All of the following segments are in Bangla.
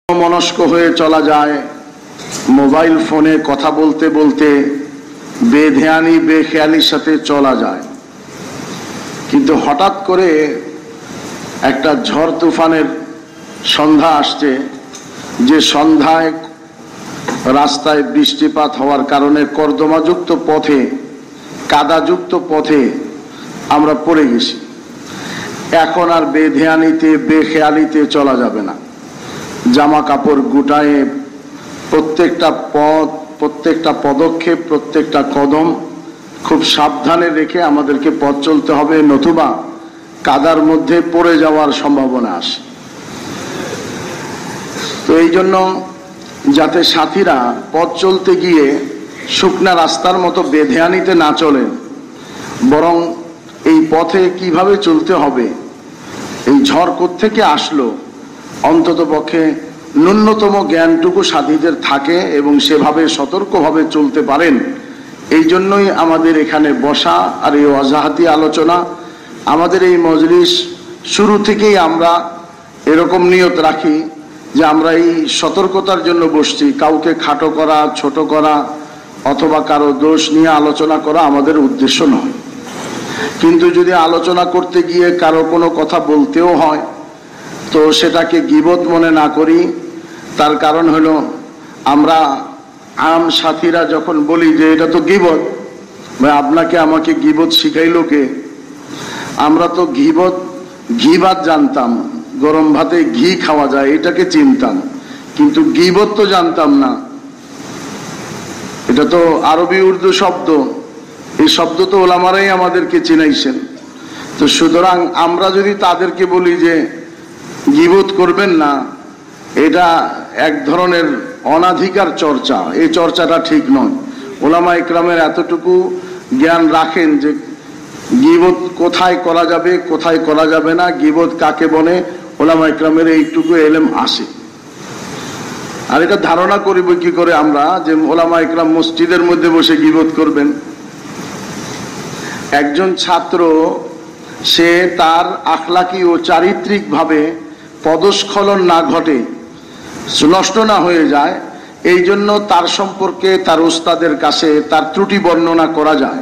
মনস্ক হয়ে চলা যায়, মোবাইল ফোনে কথা বলতে বলতে বেধ্যানি বেখেয়ালির সাথে চলা যায়। কিন্তু হঠাৎ করে একটা ঝড় তুফানের সন্ধ্যা আসছে, যে সন্ধ্যায় রাস্তায় বৃষ্টিপাত হওয়ার কারণে কর্দমাযুক্ত পথে, কাদাযুক্ত পথে আমরা পড়ে গেছি। এখন আর বেধ্যানিতে বেখেয়ালিতে চলা যাবে না। জামা কাপড় গুটায়ে প্রত্যেকটা পথ, প্রত্যেকটা পদক্ষেপ, প্রত্যেকটা কদম খুব সাবধানে রেখে আমাদেরকে পথ চলতে হবে, নতুবা কাদার মধ্যে পড়ে যাওয়ার সম্ভাবনা আসে। তো এই জন্য যাতে সাথীরা পথ চলতে গিয়ে শুকনা রাস্তার মতো বেধ্যানিতে না চলেন, বরং এই পথে কিভাবে চলতে হবে, এই ঝড় কোত্থেকে আসলো, অন্তত পক্ষে ন্যূনতম জ্ঞানটুকু সাথীদের থাকে এবং সেভাবে সতর্কভাবে চলতে পারেন। এই জন্যই আমাদের এখানে বসা আর এই ওয়াজাহাতি আলোচনা। আমাদের এই মজলিস শুরু থেকেই আমরা এরকম নিয়ত রাখি যে আমরা এই সতর্কতার জন্য বসছি। কাউকে খাটো করা, ছোট করা অথবা কারো দোষ নিয়ে আলোচনা করা আমাদের উদ্দেশ্য নয়। কিন্তু যদি আলোচনা করতে গিয়ে কারো কোনো কথা বলতেও হয়, তো সেটাকে গীবত মনে না করি। তার কারণ হলো, আমরা আম সাথীরা যখন বলি যে এটা তো গীবত, ভাই আপনাকে আমাকে গীবত শিখাইলো কে? আমরা তো ঘি ভাত জানতাম, গরম ভাতে ঘি খাওয়া যায় এটাকে চিনতাম, কিন্তু গীবত তো জানতাম না। এটা তো আরবি উর্দু শব্দ, এই শব্দ তো ওলামারাই আমাদেরকে চিনাইছেন। তো সুতরাং আমরা যদি তাদেরকে বলি যে গীবত করবেন না, এটা এক ধরনের অনাধিকার চর্চা। এই চর্চাটা ঠিক নয়। ওলামা ইকরামের এতটুকু জ্ঞান রাখেন যে গীবত কোথায় করা যাবে, কোথায় করা যাবে না, গীবত কাকে বলে, ওলামা ইকরামের এইটুকু এলেম আসে। আর এটা ধারণা করিব কি করে আমরা যে ওলামা ইকরাম মসজিদের মধ্যে বসে গীবত করবেন? একজন ছাত্র সে তার আখলাকি ও চারিত্রিক ভাবে পদস্খলন না ঘটে, নষ্ট না হয়ে যায়, এই জন্য তার সম্পর্কে তার উস্তাদের কাছে তার ত্রুটি বর্ণনা করা যায়।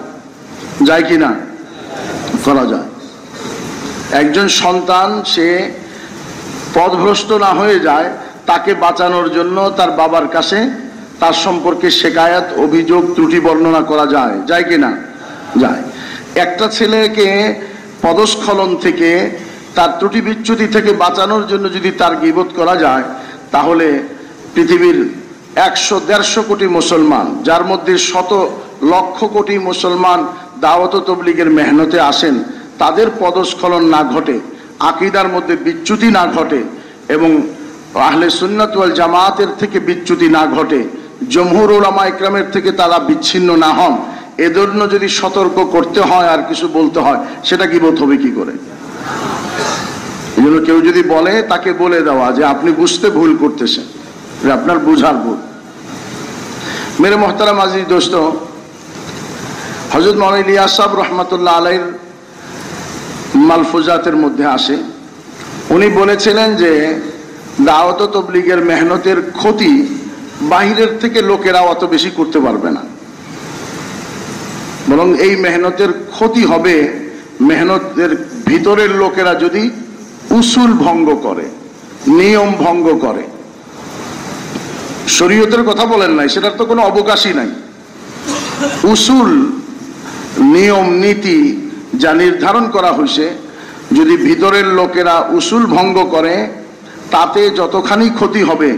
যায় কি না? করা যায়। একজন সন্তান সে পথভ্রষ্ট না হয়ে যায়, তাকে বাঁচানোর জন্য তার বাবার কাছে তার সম্পর্কে শেকায়াত, অভিযোগ, ত্রুটি বর্ণনা করা যায়। যায় কি না? যায়। একটা ছেলেকে পদস্খলন থেকে, তার ত্রুটি বিচ্যুতি থেকে বাঁচানোর জন্য যদি তার গীবত করা যায়, তাহলে পৃথিবীর 100-150 কোটি মুসলমান, যার মধ্যে শত লক্ষ কোটি মুসলমান দাওয়াত ও তাবলীগের মেহনতে আসেন, তাদের পদস্খলন না ঘটে, আকীদার মধ্যে বিচ্যুতি না ঘটে এবং আহলে সুন্নাত ওয়াল জামাতের থেকে বিচ্যুতি না ঘটে, জমহুর উলামা ইকরামের থেকে তারা বিচ্ছিন্ন না হন, এজন্য যদি সতর্ক করতে হয় আর কিছু বলতে হয়, সেটা গীবত হবে কি করে? এই জন্য কেউ যদি বলে, তাকে বলে দেওয়া যে আপনি বুঝতে ভুল করতেছেন, আপনার বুঝার ভুল। মেরে মোহতারাম আজিজ দোস্ত, হযরত মাওলানা ইলিয়াস সাহেব রহমাতুল্লাহ আলাইহির মালফুজাতের মধ্যে আসে, উনি বলেছিলেন যে দাওয়াত ও তাবলীগের মেহনতের ক্ষতি বাহিরের থেকে লোকেরা অত বেশি করতে পারবে না, বরং এই মেহনতের ক্ষতি হবে মেহনতের ভিতরের লোকেরা যদি উসুল ভঙ্গ করে, নিয়ম ভঙ্গ করে। শরীয়তের কথা বলেন নাই, সেটার তো কোনো অবকাশই নাই। উসুল, নিয়ম, নীতি যা নির্ধারণ করা হয়েছে, যদি ভিতরের লোকেরা উসুল ভঙ্গ করে, তাতে যতখানি ক্ষতি হবে,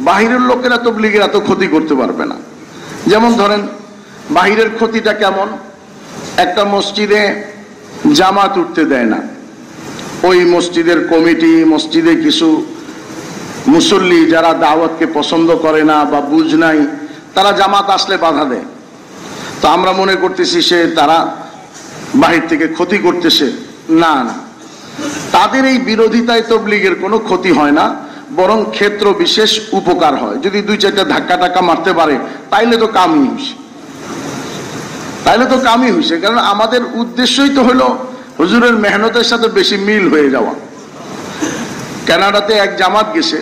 বাহিরের লোকেরা তাবলীগের এত ক্ষতি করতে পারবে না। যেমন ধরেন, বাহিরের ক্ষতিটা কেমন? একটা মসজিদে জামাত উঠতে দেয় না, ওই মসজিদের কমিটি, মসজিদে কিছু মুসল্লি যারা দাওয়াতকে পছন্দ করে না বা বুঝ নাই, তারা জামাত আসলে বাধা দেয়। তো আমরা মনে করতেছি সে তারা বাহির থেকে ক্ষতি করতেছে। না না, তাদের এই বিরোধিতায় তাবলীগের কোনো ক্ষতি হয় না, বরং ক্ষেত্র বিশেষ উপকার হয়। যদি 2-4টা ধাক্কা টাক্কা মারতে পারে, তাইলে তো কামই হইছে, তাইলে তো কামই হইছে। কারণ আমাদের উদ্দেশ্যই তো হলো হুজুরের মেহনতের সাথে বেশি মিল হয়ে যাওয়া। কানাডাতে এক জামাত গেছে,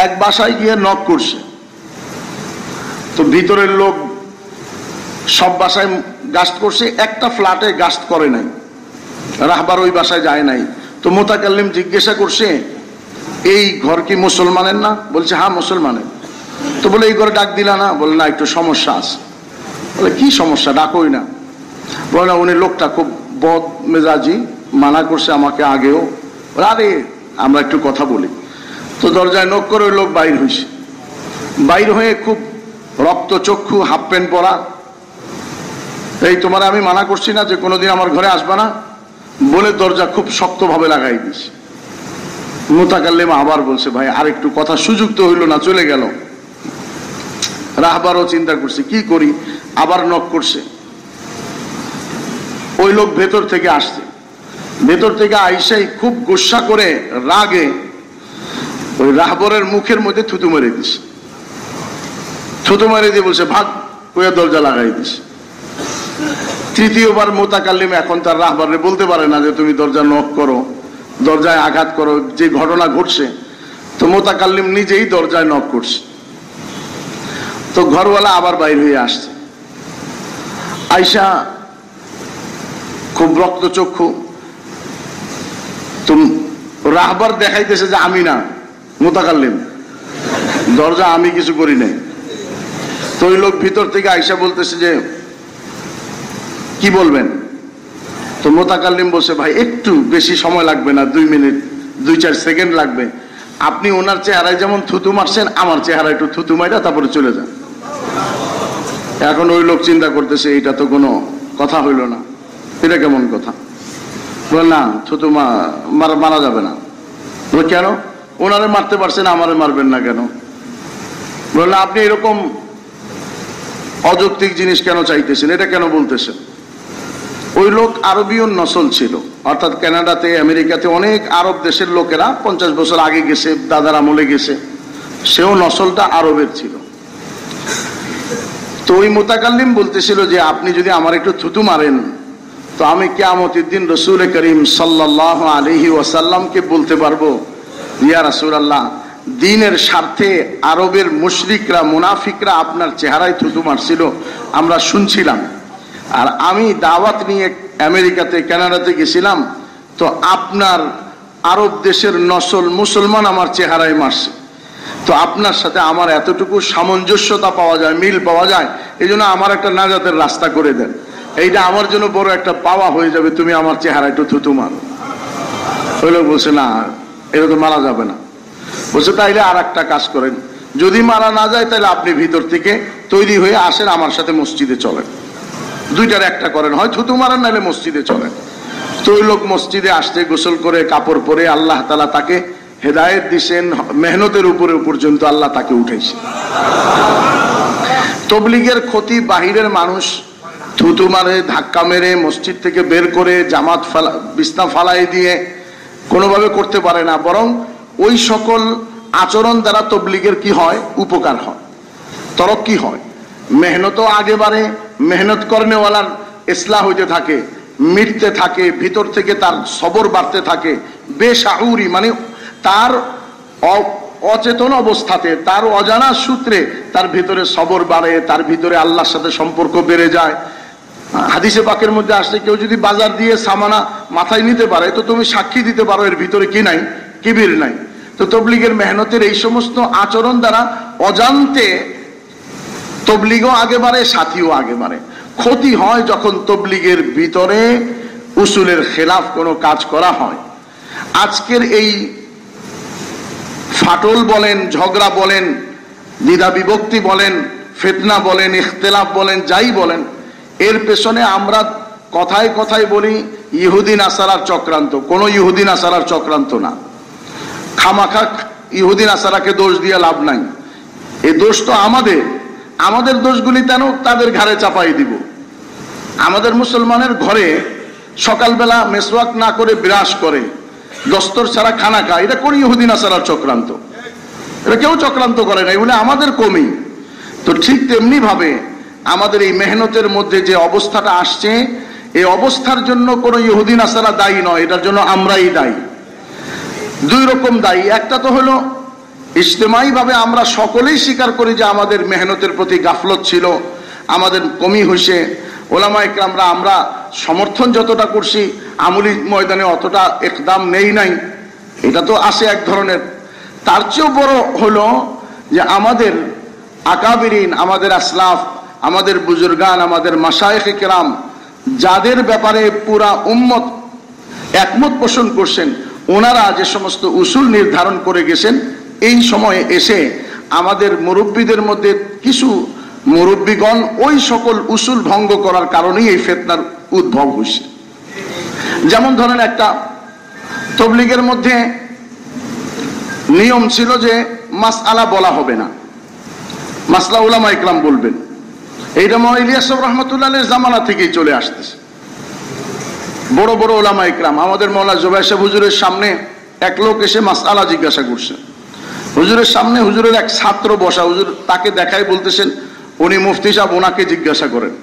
এক বাসায় গিয়ে নক করছে, তো ভিতরের লোক সব বাসায় গাস্ট করছে, একটা ফ্ল্যাটে গাস্ট করে নাই, রাহবার ওই বাসায় যায় নাই। তো মোতাকাল্লিম জিজ্ঞাসা করছে, এই ঘর কি মুসলমানের না? বলছে হ্যাঁ মুসলমানের। তো বলে এই ঘরে ডাক দিলা না? বলে না, একটু সমস্যা আছে। বলে কি সমস্যা, ডাকোই না। বলে না, উনি লোকটা খুব বদ মেজাজি, মানা করছে আমাকে আগেও। আরে আমরা একটু কথা বলি। তো দরজায় নক করে ওই লোক বাইর হয়েছে, বাইর হয়ে খুব রক্তচক্ষু, হাফ প্যান্ট পরা, এই তোমার আমি মানা করছি না যে কোনোদিন আমার ঘরে আসবা না, বলে দরজা খুব শক্তভাবে লাগাই দিছে। মোতাকাল্লিম আবার বলছে, ভাই আর একটু কথা, সুযোগ তো হইল না, চলে গেল। রাহবারও চিন্তা করছে কি করি, আবার নক করছে। ওই লোক ভেতর থেকে আসছে, ভেতর থেকে আইসাই খুব গুসা করে রাগে ওই রাহবরের মুখের মধ্যে থুতু মেরে দিছে। থুতু মেরে দিয়ে বলছে ভাগ, কইয়া দরজা লাগাই দিছে। তৃতীয়বার মোতাকাল্লিম এখন তার রাহবারে বলতে পারে না যে তুমি দরজা নক করো, দরজায় আঘাত করো, যে ঘটনা ঘটছে। তো মোতাকাল্লিম নিজেই দরজায় নক করছে। তো ঘরওয়ালা আবার বাইর হয়ে আসছে, আয়সা খুব রক্তচক্ষু। তো রাহবার দেখাইতেছে যে আমি না, মোতাকাল্লিম, দরজা আমি কিছু করি নাই। তো ওই লোক ভিতর থেকে আয়সা বলতেছে যে কি বলবেন? তো মোতাকাল্লিম বলছে, ভাই একটু বেশি সময় লাগবে না, 2 মিনিট 2-4 সেকেন্ড লাগবে। আপনি ওনার চেহারায় যেমন থুতু মারছেন, আমার চেহারা একটু থুতু মাইরা তারপরে চলে যান। এখন ওই লোক চিন্তা করতেছে, এটা তো কোনো কথা হইল না, এটা কেমন কথা? বল না, থুতু মারা যাবে না। বলে কেন? ওনারে মারতে পারছেন, আমারে মারবেন না কেন? বল না, আপনি এরকম অযৌক্তিক জিনিস কেন চাইতেছেন, এটা কেন বলতেছেন? ওই লোক আরবীয় নসল ছিল, অর্থাৎ কানাডাতে, আমেরিকাতে অনেক আরব দেশের লোকেরা 50 বছর আগে গেছে, দাদার আমলে গেছে, সেও নসলটা আরবের ছিল। তো ওই মোতাকাল্লিম বলতেছিল যে আপনি যদি আমার একটু থুতু মারেন, তো আমি কিয়ামতের দিন রাসূল করিম সাল্লাল্লাহু আলাইহি ওয়াসাল্লামকে বলতে পারবো, ইয়া রাসূলুল্লাহ, দ্বীনের স্বার্থে আরবের মুশরিকরা, মুনাফিকরা আপনার চেহারায় থুতু মারছিল, আমরা শুনছিলাম। আর আমি দাওয়াত নিয়ে আমেরিকাতে, কানাডাতে গেছিলাম, তো আপনার আরব দেশের নসল মুসলমান আমার চেহারায় মারছে। তো আপনার সাথে আমার এতটুকু সামঞ্জস্যতা পাওয়া যায়, মিল পাওয়া যায়, এই জন্য আমার একটা নাজাতের রাস্তা করে দেন। এইটা আমার জন্য বড় একটা পাওয়া হয়ে যাবে, তুমি আমার চেহারা একটু থুতু মারো। ওই লোক বলছে না, এটা তো মারা যাবে না। বলছে তাইলে আর একটা কাজ করেন, যদি মারা না যায় তাহলে আপনি ভিতর থেকে তৈরি হয়ে আসেন, আমার সাথে মসজিদে চলেন, দুইটার একটা করেন, হয় থুতু মারেন নাহলে মসজিদে চলেন। তো ওই লোক মসজিদে আসতে, গোসল করে কাপড় পরে, আল্লাহ তাআলা তাকে হেদায়েত দিছেন, মেহনতের উপরে পর্যন্ত আল্লাহ তাকে উঠাইছে। তবলিগের ক্ষতি বাহিরের মানুষ থুতু মারে, ধাক্কা মেরে, মসজিদ থেকে বের করে, জামাত বিছনা ফালাই দিয়ে কোনোভাবে করতে পারে না, বরং ওই সকল আচরণ দ্বারা তবলিগের কি হয়, উপকার হয়, তরক্কি হয়, মেহনতও আগে বাড়ে, মেহনত করনেওয়ালার ইসলাহ হইতে থাকে, মিটতে থাকে, ভিতর থেকে তার সবর বাড়তে থাকে, বেশাউরি মানে তার অচেতন অবস্থাতে, তার অজানা সূত্রে তার ভিতরে সবর বাড়ে, তার ভিতরে আল্লাহর সাথে সম্পর্ক বেড়ে যায়। হাদিসে পাকের মধ্যে আসছে, কেউ যদি বাজার দিয়ে সামানা মাথায় নিতে পারে, তো তুমি সাক্ষী দিতে পারো এর ভিতরে কি নাই, কিবির নাই। তো তবলিগের মেহনতের এই সমস্ত আচরণ দ্বারা অজান্তে তবলিগও আগে বাড়ে, সাথীও আগে বাড়ে। ক্ষতি হয় যখন তবলিগের ভিতরে উসুলের খেলাফ কোনো কাজ করা হয়। আজকের এই ফাটল বলেন, ঝগড়া বলেন, দ্বিধা বিভক্তি বলেন, ফিতনা বলেন, ইখতিলাফ বলেন, যাই বলেন, এর পেছনে আমরা কথায় কথায় বলি ইহুদি নাসারার চক্রান্ত। কোনো ইহুদি নাসারার চক্রান্ত না। খামাখা ইহুদি নাসারাকে দোষ দিয়ে লাভ নাই, এই দোষ তো আমাদের দোষগুলি কেন তাদের ঘাড়ে চাপাই দিব? আমাদের মুসলমানের ঘরে সকালবেলা মেসওয়াক না করে বিরাস করে, দস্তর ছাড়া খানা খায়, এটা কোন ইহুদি নাসারার চক্রান্ত? এটা কেউ চক্রান্ত করে না, এগুলো আমাদের কমই। তো ঠিক তেমনি ভাবে আমাদের এই মেহনতের মধ্যে যে অবস্থাটা আসছে, এই অবস্থার জন্য কোনো ইহুদি নাসারা দায়ী নয়, এটার জন্য আমরাই দায়ী। দুই রকম দায়ী। একটা তো হলো ইজতেমাই ভাবে আমরা সকলেই স্বীকার করি যে আমাদের মেহনতের প্রতি গাফলত ছিল, আমাদের কমি হয়েছে। ওলামা ইকরামরা আমরা সমর্থন যতটা করছি আমলি ময়দানে অতটা একদম নেই নাই, এটা তো আসে এক ধরনের। তার চেয়েও বড় হলো যে আমাদের আকাবিরিন, আমাদের আসলাফ, আমাদের বুজুর্গান, আমাদের মাশায়েখে কেরাম যাদের ব্যাপারে পুরা উম্মত একমত পোষণ করছেন, ওনারা যে সমস্ত উসুল নির্ধারণ করে গেছেন, এই সময়ে এসে আমাদের মুরব্বীদের মধ্যে কিছু মুরব্বীগণ ওই সকল উসুল ভঙ্গ করার কারণেই এই ফিতনার উদ্ভব হয়েছে। যেমন ধরেন, একটা তবলিগের মধ্যে নিয়ম ছিল যে মাসআলা বলা হবে না, মাসলা উলামা ইকরাম বলবেন। এইটা মৌলানা ইলিয়াস রহমাতুল্লাহের জামানা থেকেই চলে আসতেছে। বড় বড় উলামা ইকরাম, আমাদের মৌলানা জুবায়ের সাহেব হুজুরের সামনে এক লোক এসে মাসআলা জিজ্ঞাসা করছে, হুজুরের সামনে হুজুরের এক ছাত্র বসা, হুজুর তাকে দেখাই বলতেছেন উনি মুফতি সাহেব, ওনাকে জিজ্ঞাসা করেন।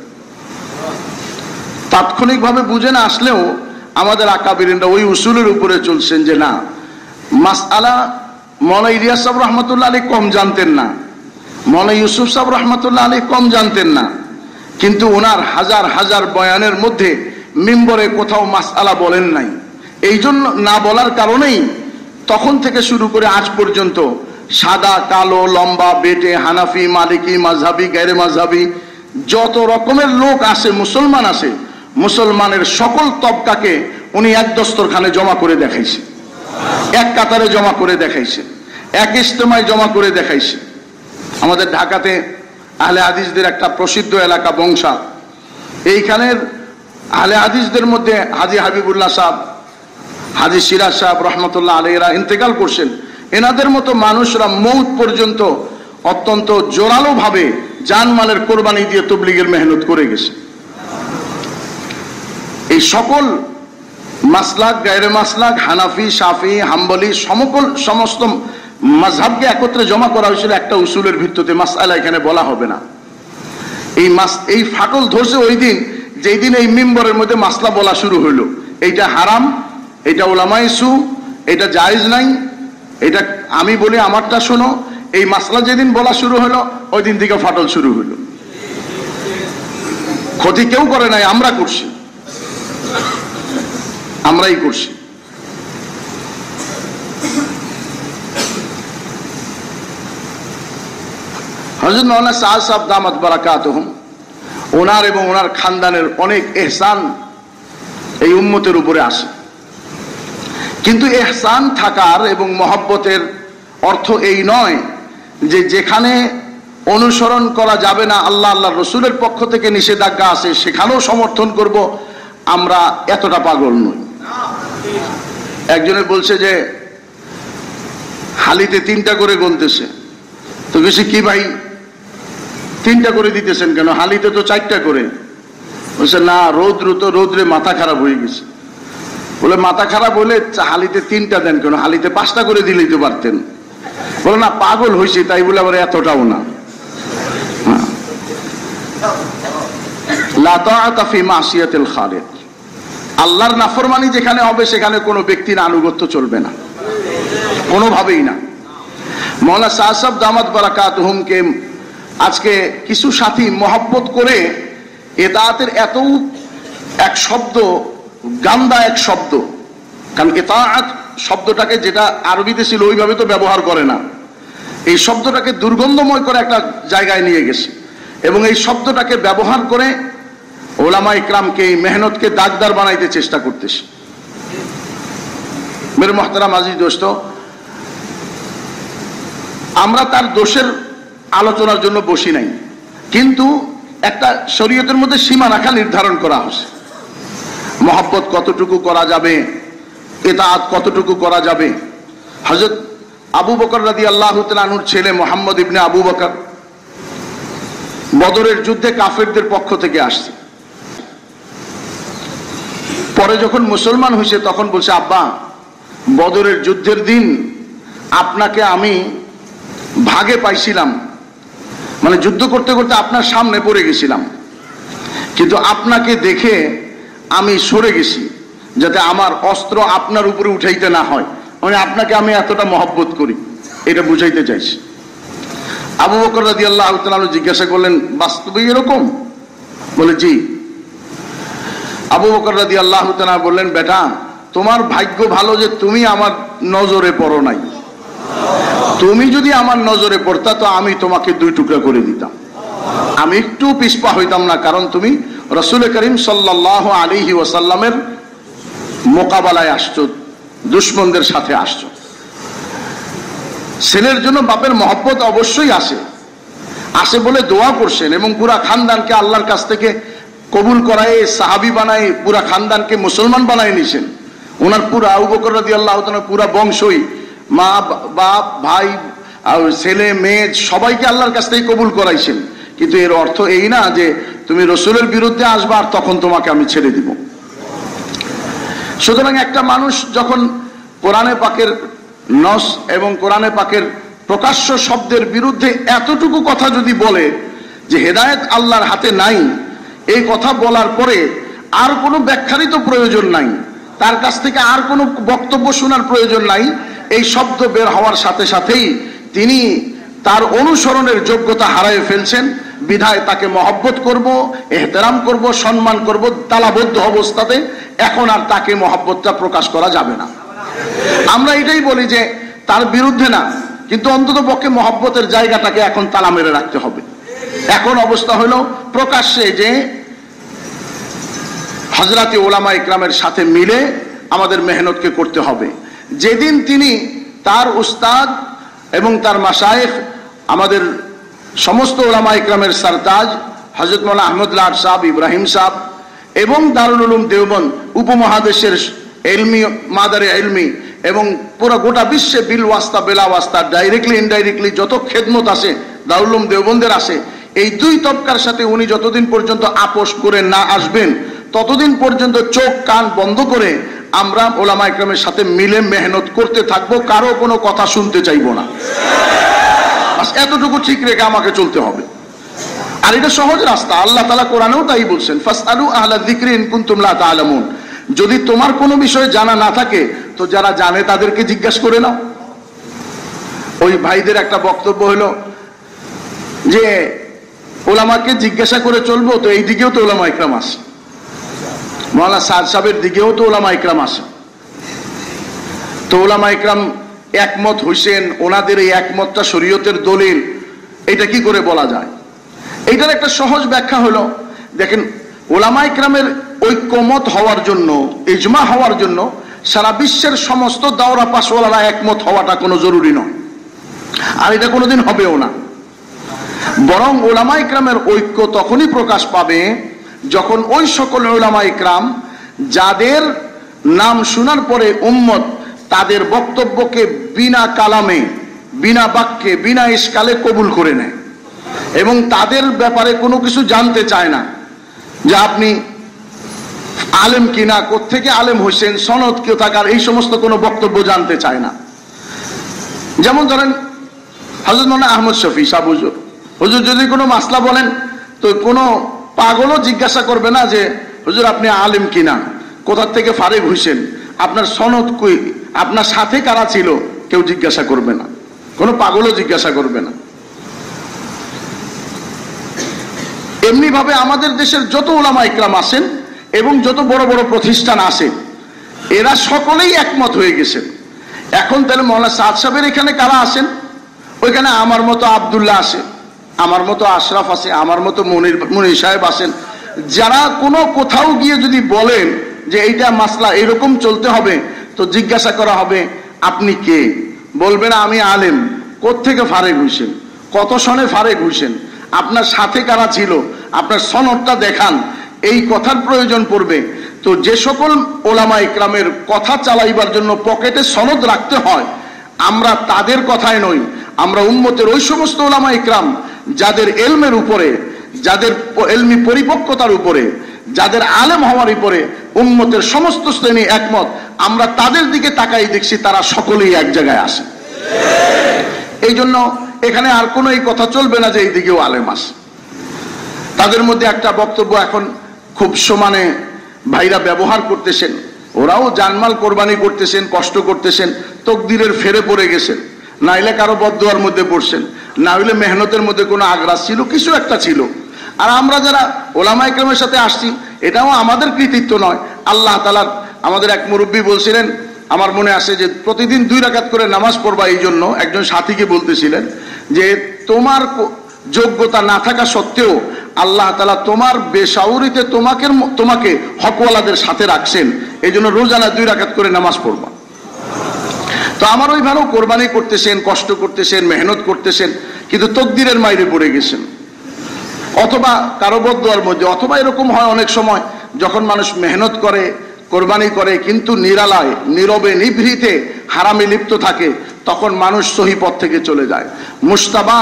তাৎক্ষণিকভাবে বুঝে না আসলেও আমাদের আকাবিরিনরা ওই উসুলের উপরে চলছেন যে না, মাসআলা মৌলানা ইলিয়াস সাহেব রহমাতুল্লাহ আলাইহি কম জানতেন না, মৌলানা ইউসুফ সাহেব রহমাতুল্লাহ আলাইহি কম জানতেন না, কিন্তু ওনার হাজার হাজার বয়ানের মধ্যে মিম্বরে কোথাও মাসআলা বলেন নাই। এই জন্য না বলার কারণেই তখন থেকে শুরু করে আজ পর্যন্ত সাদা কালো লম্বা বেটে হানাফি মালিকি মাযহাবি গায়রে মাযহাবি যত রকমের লোক আসে, মুসলমান আসে, মুসলমানের সকল তবকাকে উনি এক দস্তরখানে জমা করে দেখাইছে, এক কাতারে জমা করে দেখাইছে, এক ইজতেমায় জমা করে দেখাইছে। আমাদের ঢাকাতে আহলে হাদিসদের একটা প্রসিদ্ধ এলাকা বংশা, এইখানের আহলে হাদিসদের মধ্যে হাজী হাবিবুল্লাহ সাহেব, হাজী সিরাজ সাহেব রহমতুল্লাহ আলাইহিরা ইন্তেকাল করছেন। এনাদের মতো মানুষরা মৌত পর্যন্ত অত্যন্ত জোরালো ভাবে জানমালের কোরবানি দিয়ে তবলিগের মেহনত করে গেছে। এই সকল মাসলাক গায়রে মাসলাক হানাফি শাফি হাম্বলি সমস্ত মাযহাবকে একত্রে জমা করা হয়েছিল একটা উসুলের ভিত্তিতে। মাসআলা এখানে বলা হবে না। এই ফাটল ধরছে ওই দিন যেই দিন এই মিম্বরের মধ্যে মাসলা বলা শুরু হইল, এইটা হারাম, এটা উলামায়ে সু, এটা জায়েজ নাই, এটা আমি বলি আমারটা শোনো। এই মাসলা যেদিন বলা শুরু হলো ওই দিন থেকে ফাটল শুরু হইল। ক্ষতি কেউ করে নাই, আমরা করছি, আমরাই করছি। হযরত মাওলানা সাদ সাহেব দামাত বারাকাতুহুম, ওনার এবং ওনার খানদানের অনেক ইহসান এই উম্মতের উপরে আসে। কিন্তু ইহসান থাকার এবং মহব্বতের অর্থ এই নয় যে যেখানে অনুসরণ করা যাবে না, আল্লাহ আল্লাহ রসুলের পক্ষ থেকে নিষেধাজ্ঞা আছে, সেখানেও সমর্থন করব। আমরা এতটা পাগল নই। একজনের বলছে যে হালিতে 3টা করে গুনতেছে, তো বেশি কি ভাই 3টা করে দিতেছেন কেন, হালিতে তো 4টা করে। বলছে না, রৌদ্রে মাথা খারাপ হয়ে গেছে। বলে মাথা খারাপ হলে হালিতে 3টা দেন কেন, হালিতে 5টা করে দিলেই তো পারতেন। বলে না, পাগল হয়েছে তাই বলে আবার এতটাও না। লা তাআতা ফি মাসিয়াতিল খালিক, আল্লাহর নাফরমানি যেখানে হবে সেখানে কোনো ব্যক্তির আনুগত্য চলবে না, কোনোভাবেই না। মাওলানা সাদ সাহেব দামাত বারাকাতুহুমকে আজকে কিছু সাথী মহব্বত করে ইতাআতের এত এক শব্দ, গান্দা এক শব্দ, কারণ ইতাআত শব্দটাকে যেটা আরবিতে ছিল ওইভাবে তো ব্যবহার করে না, এই শব্দটাকে দুর্গন্ধময় করে একটা জায়গায় নিয়ে গেছে এবং এই শব্দটাকে ব্যবহার করে ওলামা ইকরামকে এই মেহনতকে দাগদার বানাইতে চেষ্টা করতেছে। মেরে মুহতারাম আজিজ দোস্ত, আমরা তার দোষের আলোচনার জন্য বসি নাই, কিন্তু একটা শরীয়তের মধ্যে সীমারেখা নির্ধারণ করা হয়েছে। মহব্বত কতটুকু করা যাবে, ইতাআত কতটুকু করা যাবে। হযরত আবু বকর রাদিয়াল্লাহু তাআলা আনহুর ছেলে মুহাম্মদ ইবনে আবু বকর বদরের যুদ্ধে কাফেরদের পক্ষ থেকে আসছে। পরে যখন মুসলমান হয়েছে তখন বলছে, আব্বা বদরের যুদ্ধের দিন আপনাকে আমি ভাগে পাইছিলাম, মানে যুদ্ধ করতে করতে আপনার সামনে পড়ে গেছিলাম, কিন্তু আপনাকে দেখে আমি সরে গেছি যাতে আমার অস্ত্র আপনার উপরে উঠাইতে না হয়, মানে আপনাকে আমি এতটা মহব্বত করি। এটা বুঝাইতে চাইছি। আবু বকর রাদিয়াল্লাহু তাআলা জিজ্ঞাসা করলেন, বাস্তবে এরকম? বলে জি। আবু বকর রাদিয়াল্লাহু তাআলা বললেন, বেটা তোমার ভাগ্য ভালো যে তুমি আমার নজরে পড়ো নাই। তুমি যদি আমার নজরে পড়তা তো আমি তোমাকে দুই টুকরা করে দিতাম, আমি একটু পিছপা হইতাম না, কারণ তুমি রাসূল করিম সাল্লাল্লাহু আলাইহি ওয়াসাল্লামের মোকাবেলায় আসছো, দুশমনদের সাথে আসছো। ছেলের জন্য বাপের মহব্বত অবশ্যই আসে বলে দোয়া করছেন এবং পুরা খানদানকে আল্লাহর কাছ থেকে কবুল করায় সাহাবী বানায়, পুরা খানদানকে মুসলমান বানায় নিছেন। ওনার পুরা আবু বকর রাদিয়াল্লাহু তাআলা পুরা বংশই, মা বাপ ভাই ছেলে মেয়ে সবাইকে আল্লাহর কাছ থেকে কবুল করাইছেন। কিন্তু এর অর্থ এই না যে তুমি রসুলের বিরুদ্ধে আসবা আর তখন তোমাকে আমি ছেড়ে দিব। সুতরাং একটা মানুষ যখন কোরআনে পাকের নস এবং কোরআনে পাকের প্রকাশ্য শব্দের বিরুদ্ধে এতটুকু কথা যদি বলে যে হেদায়েত আল্লাহর হাতে নাই, এই কথা বলার পরে আর কোনো ব্যাখ্যারই তো প্রয়োজন নাই, তার কাছ থেকে আর কোনো বক্তব্য শোনার প্রয়োজন নাই, এই শব্দ বের হওয়ার সাথে সাথেই তিনি তার অনুসরণের যোগ্যতা হারিয়ে ফেলছেন। বিধায় তাকে মহব্বত করব, এহতেরাম করব, সম্মান করব তালাবদ্ধ অবস্থাতে। এখন আর তাকে মহব্বতটা প্রকাশ করা যাবে না। আমরা এটাই বলি যে তার বিরুদ্ধে না, কিন্তু অন্তত পক্ষে মহব্বতের জায়গাটাকে এখন তালা মেরে রাখতে হবে। এখন অবস্থা হলো প্রকাশ্যে যে হযরতে উলামা ইকরামের সাথে মিলে আমাদের মেহনতকে করতে হবে। যেদিন তিনি তার উস্তাদ এবং তার মাশায়েখ আমাদের সমস্ত উলামা ইকরামের সরতাজ হযরত মাওলানা আহমদ লাট সাহেব, ইব্রাহিম সাহেব এবং দারুল উলুম দেওবন্দ উপমহাদেশের ইলমি মাদারে ইলমি এবং পুরো গোটা বিশ্বে বিল ওয়াস্তা বেলা ওয়াস্তা ডাইরেক্টলি ইনডাইরেক্টলি যত খেদমত আছে দারুল উলুম দেওবন্দের আছে, এই দুই তবকার সাথে উনি যতদিন পর্যন্ত আপোষ করে না আসবেন ততদিন পর্যন্ত চোখ কান বন্ধ করে আমরা উলামা ইকরামের সাথে মিলে মেহনত করতে থাকবো, কারো কোনো কথা শুনতে চাইবো না। বাস এতটুকু ঠিক রেখে আমাকে চলতে হবে। আর এটা সহজ রাস্তা, আল্লাহ তাআলা কোরআনেও তাই বলছেন, ফাসআলু আহলা যিকরি ইন কুনতুম লা তা'লামুন। যদি তোমার কোনো বিষয় জানা না থাকে তো যারা জানে তাদেরকে জিজ্ঞাসা করে নাও। ওই ভাইদের একটা বক্তব্য হলো যে ওলামাকে জিজ্ঞাসা করে চলবো, তো এই দিকেও তো ওলামা ইকরাম আছে, মাওলানা সাদ সাহেবের দিকেও তো ওলামা ইকরাম আছে। তো ওলামা ইকরাম একমত হইছেন, ওনাদের এই একমতটা শরীয়তের দলিল, এটা কি করে বলা যায়? এইটার একটা সহজ ব্যাখ্যা হলো, দেখেন ওলামা ইকরামের ঐক্যমত হওয়ার জন্য, ইজমা হওয়ার জন্য সারা বিশ্বের সমস্ত দাওরা পাশওয়ালারা একমত হওয়াটা কোনো জরুরি নয়, আর এটা কোনোদিন হবেও না। বরং ওলামা ইকরামের ঐক্য তখনই প্রকাশ পাবে যখন ওই সকল ওলামা ইকরাম যাদের নাম শোনার পরে উম্মত তাদের বক্তব্যকে বিনা কালামে, বিনা বাক্যে, বিনা ইশকালে কবুল করে নেয় এবং তাদের ব্যাপারে কোনো কিছু জানতে চায় না যে আপনি আলেম কিনা, কোত্থেকে আলেম হইছেন, সনদ কেউ থাকার, এই সমস্ত কোনো বক্তব্য জানতে চায় না। যেমন ধরেন হযরত মাওলানা আহমদ শফি সাহেব হুজুর যদি কোনো মাসলা বলেন তো কোনো পাগলও জিজ্ঞাসা করবে না যে হুজুর আপনি আলেম কিনা, কোথা থেকে ফারেগ হইছেন, আপনার সনদ কই, আপনার সাথে কারা ছিল, কেউ জিজ্ঞাসা করবে না, কোনো পাগলও জিজ্ঞাসা করবে না। এমনি ভাবে আমাদের দেশের যত উলামা ইকরাম আছেন এবং যত বড় বড় প্রতিষ্ঠান আছে এরা সকলেই একমত হয়ে গেছেন। এখন তাহলে মাওলানা সাদ সাহেবের এখানে কারা আছেন? ওইখানে আমার মতো আব্দুল্লাহ আছে, আমার মতো আশরাফ আছে, আমার মতো মনির সাহেব আছেন, যারা কোনো কোথাও গিয়ে যদি বলেন যে এইটা মাসলা এরকম চলতে হবে তো জিজ্ঞাসা করা হবে আপনি কে? বলবেন আমি আলেম। কোত্থেকে ফারেগ হইছেন, কত সনে ফারেগ হইছেন, আপনার সাথে কারা ছিল, আপনার সনদটা দেখান, এই কথার প্রয়োজন পড়বে। তো যে সকল ওলামা ইকরামের কথা চালাইবার জন্য পকেটে সনদ রাখতে হয়, আমরা তাদের কথায় নই, আমরা উম্মতের ওই সমস্ত ওলামা ইকরাম যাদের এলমের উপরে, যাদের এলমি পরিপক্কতার উপরে, যাদের আলেম হওয়ার উপরে উম্মতের সমস্ত শ্রেণী একমত, আমরা তাদের দিকে তাকাই দেখছি তারা সকলেই এক জায়গায় আসে। এই জন্য এখানে আর কোনো এই কথা চলবে না যে এই দিকেও আলেম আসে। তাদের মধ্যে একটা বক্তব্য এখন খুব সমানে ভাইরা ব্যবহার করতেছেন, ওরাও জানমাল কোরবানি করতেছেন, কষ্ট করতেছেন, তকদিরের ফেরে পড়ে গেছেন, নাইলে কারো বদদুয়ার মধ্যে পড়ছেন, না হইলে মেহনতের মধ্যে কোনো আগ্রাস ছিল, কিছু একটা ছিল। আর আমরা যারা ওলামা ইকরামের সাথে আসছি, এটাও আমাদের কৃতিত্ব নয়, আল্লাহ তাআলার। আমাদের এক মুরব্বী বলছিলেন, আমার মনে আছে যে প্রতিদিন 2 রাকাত করে নামাজ পড়বা, এই জন্য একজন সাথীকে বলতেছিলেন যে তোমার যোগ্যতা না থাকা সত্ত্বেও আল্লাহ তাআলা তোমার বেশাউরিতে তোমাকে হকওয়ালাদের সাথে রাখছেন, এই জন্য রোজানা 2 রাকাত করে নামাজ পড়বা। তো আমার ওই ভালো কোরবানি করতেছেন, কষ্ট করতেছেন, মেহনত করতেছেন, কিন্তু তকদিরের মাইরে পড়ে গেছেন, অথবা কারো বদদুয়ার মধ্যে। অথবা এরকম হয় অনেক সময়, যখন মানুষ মেহনত করে, কোরবানি করে, কিন্তু নিরালায়, নীরবে, নিভৃতে হারামে লিপ্ত থাকে, তখন মানুষ সহি পথ থেকে চলে যায়। মুস্তাবা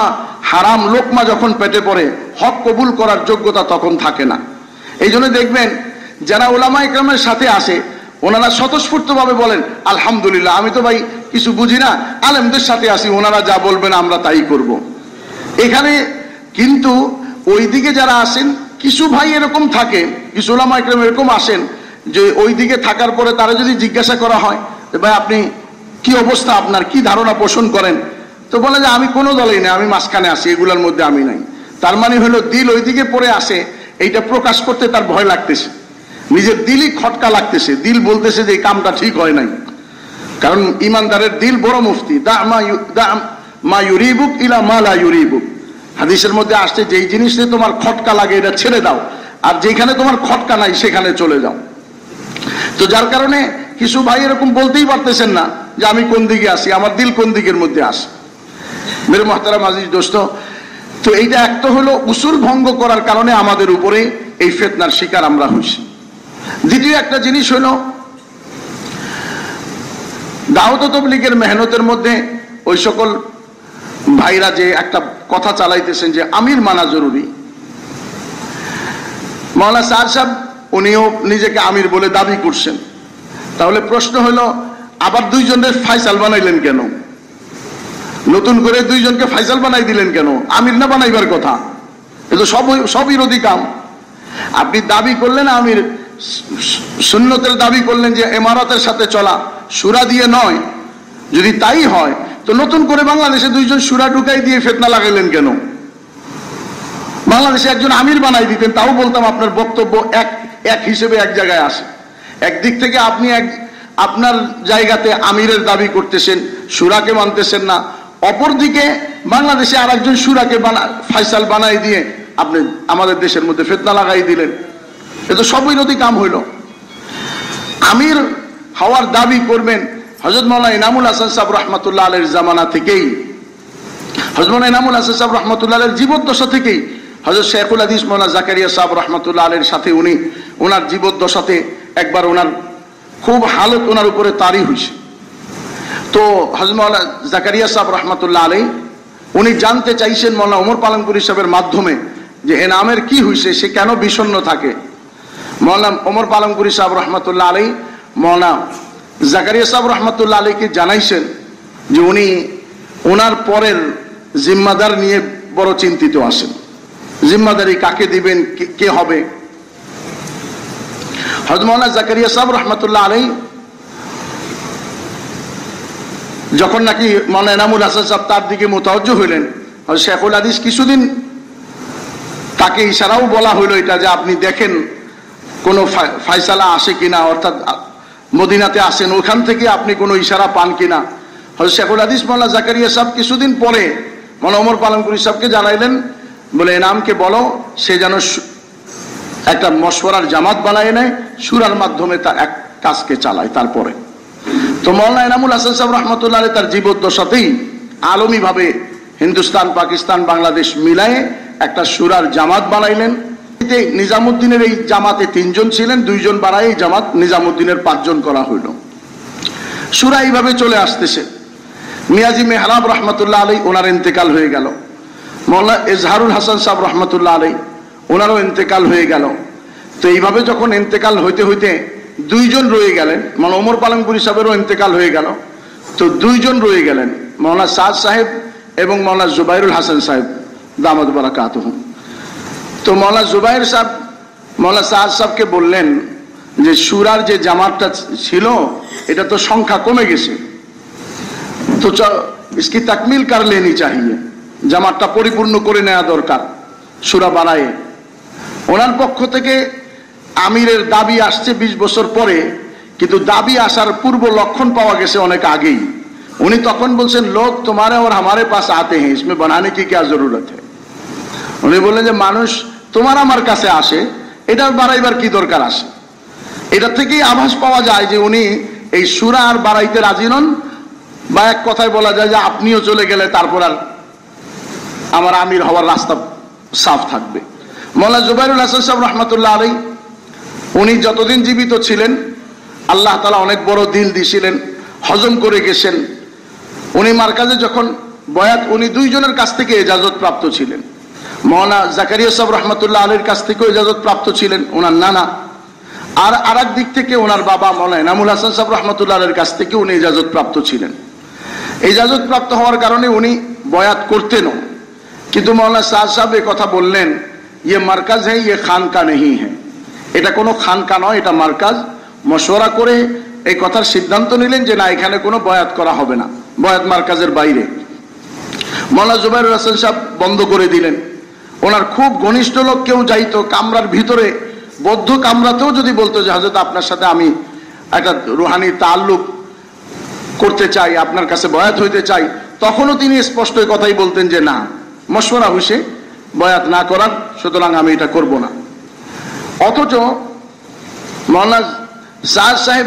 হারাম লোকমা যখন পেটে পড়ে, হক কবুল করার যোগ্যতা তখন থাকে না। এই জন্য দেখবেন যারা ওলামা ইকরামের সাথে আসে, ওনারা স্বতঃস্ফূর্তভাবে বলেন আলহামদুলিল্লাহ, আমি তো ভাই কিছু বুঝি না, আলেমদের সাথে আসি, ওনারা যা বলবেন আমরা তাই করব। এখানে কিন্তু ওইদিকে যারা আসেন, কিছু ভাই এরকম থাকে, কিছু ওলামা ইকরাম এরকম আসেন যে ওইদিকে থাকার পরে তারা যদি জিজ্ঞাসা করা হয় যে ভাই আপনি কি অবস্থা, আপনার কি ধারণা পোষণ করেন, তো বলে যে আমি কোনো দলেই না, আমি মাঝখানে আসি, এগুলোর মধ্যে আমি নাই। তার মানে হলো দিল ওইদিকে পড়ে আসে, এইটা প্রকাশ করতে তার ভয় লাগতেছে, নিজের দিলই খটকা লাগতেছে, দিল বলতেছে যে এই কামটা ঠিক হয় নাই। কারণ ইমানদারের দিল বড় মুফতি, দা মা ইউরিবুক ইলা মা লা ইউরিবুক। হাদিসের মধ্যে আসছে যেই জিনিসে তোমার খটকা লাগে এটা ছেড়ে দাও, আর যেখানে তোমার খটকা নাই সেখানে চলে যাও। তো যার কারণে কিছু ভাই এরকম বলতেই পারতেছেন না যে আমি কোন দিকে আসি, আমার দিল কোন দিকের মধ্যে আসে। মেরে মুহতারাম আজিজ দোস্ত, তো এইটা একটা হলো উসুল ভঙ্গ করার কারণে আমাদের উপরে এই ফিতনার শিকার আমরা হইছি। দ্বিতীয় একটা জিনিস হলো দাওয়াত ও তাবলীগের মেহনতের মধ্যে ওই সকল ভাইরা যে একটা কথা চালাইতেছেন যে আমির মানা জরুরি। মাওলানা সাদ সাহেব উনিও নিজেকে আমির বলে দাবি করছেন, তাহলে প্রশ্ন হলো আবার 2 জনের ফাইসাল বানাইলেন কেন? নতুন করে 2 জনকে ফাইসাল বানাই দিলেন কেন? আমির না বানাইবার কথা, এটা সবই বিরোধী কাম। আপনি দাবি করলেন আমির, সুন্নতের দাবি করলেন যে ইমারতের সাথে চলা, সূরা দিয়ে নয়। যদি তাই হয় তো নতুন করে বাংলাদেশে 2 জন সূরা ঢুকাই দিয়ে ফিতনা লাগাইলেন কেন? বাংলাদেশে একজন আমির বানাই দিতেন, তাও বলতাম আপনার বক্তব্য এক হিসেবে এক জায়গায় আসে। একদিক থেকে আপনি আপনার জায়গাতে আমিরের দাবি করতেছেন, সূরাকে মানতেছেন না, অপরদিকে বাংলাদেশে আর একজন সূরাকে ফাইসাল বানাই দিয়ে আপনি আমাদের দেশের মধ্যে ফিতনা লাগাই দিলেন। এটা সব বিরোধী কাম হইল। আমির হওয়ার দাবি করবেন হযরত মাওলানা ইনামুল হাসান সাহেব রাহমাতুল্লাহ আলাইহির জামানা থেকেই, হযরত মাওলানা ইনামুল হাসান সাহেব রাহমাতুল্লাহ আলাইহির জীবদ্দশা থেকেই হযরত শেখুল হাদিস মাওলানা জাকারিয়া সাহেব রাহমাতুল্লাহ আলাইহির সাথে ওনার জীবদ্দশাতে একবার ওনার খুব হালত ওনার উপরে তারি হয়েছে। তো হযরত মাওলানা জাকারিয়া সাহেব রাহমাতুল্লাহ আলাইহি উনি জানতে চাইছেন মাওলানা ওমর পালনপুরি সাহেবের মাধ্যমে যে এনামের কি হয়েছে, সে কেন বিষণ্ণ থাকে। মাওলানা ওমর পালনপুরি সাহেব রাহমাতুল্লাহ আলাইহি মাওলানা জাকারিয়া সাহেব রাহমাতুল্লাহ আলাইহিকে জানাইছেন যে উনি ওনার পরের জিম্মাদার নিয়ে বড় চিন্তিত আছেন, জিম্মাদারি কাকে দিবেন, কে হবে। হযরত মাওলানা জাকারিয়া সাহেব রাহমাতুল্লাহ আলাইহি যখন নাকি মাওলানা ইনামুল হাসান সাহেব তার দিকে মুতাওয়াজ্জহ হইলেন, হযরত শেখুল হাদিস কিছুদিন তাকে ইশারাও বলা হইল এটা যে আপনি দেখেন কোনো ফায়সালা আসে কিনা, অর্থাৎ মদিনাতে আসেন, ওখান থেকে আপনি কোনো ইশারা পান কিনা। হযরত শেখুল হাদিস মাওলানা জাকারিয়া সাহেব কিছুদিন পরে মাওলানা ওমর পালনপুরি সাহেবকে জানাইলেন, বলে এনামকে বলো সে যেন একটা মশওয়ারার জামাত বানায় নেয়, সূরার মাধ্যমে তার এক কাজকে চালায়। তারপরে তো মাওলানা ইনামুল হাসান সাহেব রাহমাতুল্লাহ আলাইহি তার জীবদ্দশাতেই আলমীভাবে হিন্দুস্তান, পাকিস্তান, বাংলাদেশ মিলায়ে একটা সূরার জামাত বানাইলেন। নিজামুদ্দিনের এই জামাতে 3 জন ছিলেন, 2 জন বাড়ায় এই জামাত নিজামুদ্দিনের 5 জন করা হইল। সূরা এইভাবে চলে আসতেছে। মিয়াজি মেহরাব রাহমাতুল্লাহ আলাইহি ওনার ইন্তেকাল হয়ে গেল। মাওলানা ইজহারুল হাসান সাহেব রাহমাতুল্লাহ আলাইহি ওনারও ইন্তেকাল হয়ে গেল। তো এইভাবে যখন ইন্তেকাল হইতে হইতে 2 জন রয়ে গেলেন, মাওলানা ওমর পালনপুরি সাহেবেরও ইন্তেকাল হয়ে গেল। তো 2 জন রয়ে গেলেন, মাওলানা সাদ সাহেব এবং মাওলানা জুবাইরুল হাসান সাহেব দামাত বারাকাতুহু। তো মাওলানা জুবাইর সাহেব মাওলানা সাদ সাহেবকে বললেন যে সূরার যে জামাতটা ছিল এটা তো সংখ্যা কমে গেছে, তো इसकी तकमील कर लेनी चाहिए, জামাতটা পরিপূর্ণ করে নেওয়া দরকার সূরা বানায়ে। ওনার পক্ষ থেকে আমিরের দাবি আসছে 20 বছর পরে, কিন্তু দাবি আসার পূর্ব লক্ষণ পাওয়া গেছে অনেক আগেই। উনি তখন বলছেন, লোক তোমারে और हमारे पास आते हैं, इसमें बनाने की क्या जरूरत है। উনি বললেন যে মানুষ তোমার আমার কাছে আসে, এটা বাড়াইবার কি দরকার আসে। এটা থেকেই আভাস পাওয়া যায় যে উনি এই সূরা আর বাড়াইতে রাজি নন, বা এক কথায় বলা যায় যে আপনিও চলে গেলে তারপর আর আমার আমির হওয়ার রাস্তা সাফ থাকবে। মাওলানা জুবাইরুল হাসান সাহেব রহমাতুল্লাহ আলাইহি, উনি যতদিন জীবিত ছিলেন আল্লাহ তাআলা অনেক বড় দিল দিয়েছিলেন, হজম করে গেছেন। উনি মার্কাজে যখন বয়াত, উনি দুইজনের কাছ থেকে ইজাজত প্রাপ্ত ছিলেন। মাওলানা জাকারিয়া সাহেব রহমাতুল্লাহ আলাইহির কাছ থেকেও ইজাজত প্রাপ্ত ছিলেন ওনার নানা, আর আরেক দিক থেকে ওনার বাবা মাওলানা এনামুল হাসান সাহেব রহমাতুল্লাহ আলাইহির কাছ থেকে উনি ইজাজত প্রাপ্ত ছিলেন। ইজাজত প্রাপ্ত হওয়ার কারণে উনি বয়াত করতেনও। কিন্তু মাওলানা সাদ সাহেব এই কথা বললেন, ইয়ে মার্কাজ হ্যাঁ, ইয়ে খানকা নেই হ্যাঁ, এটা কোনো খানকা নয়, এটা মার্কাজ। মশওয়ারা করে এই কথার সিদ্ধান্ত নিলেন যে না, এখানে কোনো বয়াত করা হবে না, বয়াত মার্কাজের বাইরে। মাওলানা জুবাইরুল হাসান সাহেব বন্ধ করে দিলেন। ওনার খুব ঘনিষ্ঠ লোক কেউ যাইতো কামরার ভিতরে, বদ্ধ কামরাতেও যদি বলতো যে হযরত আপনার সাথে আমি একটা রুহানি তাল্লুক করতে চাই, আপনার কাছে বয়াত হইতে চাই, তখনও তিনি স্পষ্ট এই কথাই বলতেন যে না, মশওয়ারা হইছে বয়াত না করার, সুতরাং আমি এটা করব না। অথচ মাওলানা সাদ সাহেব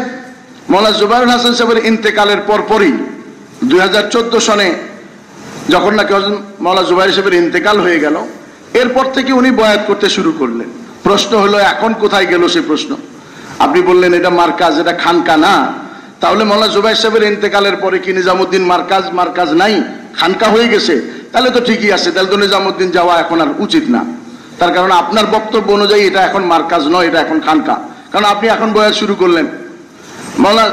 মাওলানা জুবাইরুল হাসান সাহেবের ইন্তেকালের পরপরই 2014 সনে যখন নাকি মাওলানা জুবাইর সাহেবের ইন্তেকাল হয়ে গেল, এরপর থেকে উনি বয়াত করতে শুরু করলেন। প্রশ্ন হলো এখন কোথায় গেল সেই প্রশ্ন? আপনি বললেন এটা মার্কাজ, এটা খানকা না, তাহলে মাওলানা জুবাইর সাহেবের ইন্তেকালের পরে কি নিজামুদ্দিন মার্কাজ নাই, খানকা হয়ে গেছে? তাহলে তো ঠিকই আছে, তাহলে তো নিজামুদ্দিন যাওয়া এখন আর উচিত না। তার কারণ আপনার বক্তব্য অনুযায়ী এটা এখন মার্কাজ নয়, এটা এখন খানকা, কারণ আপনি এখন বয়াত শুরু করলেন। মাওলানা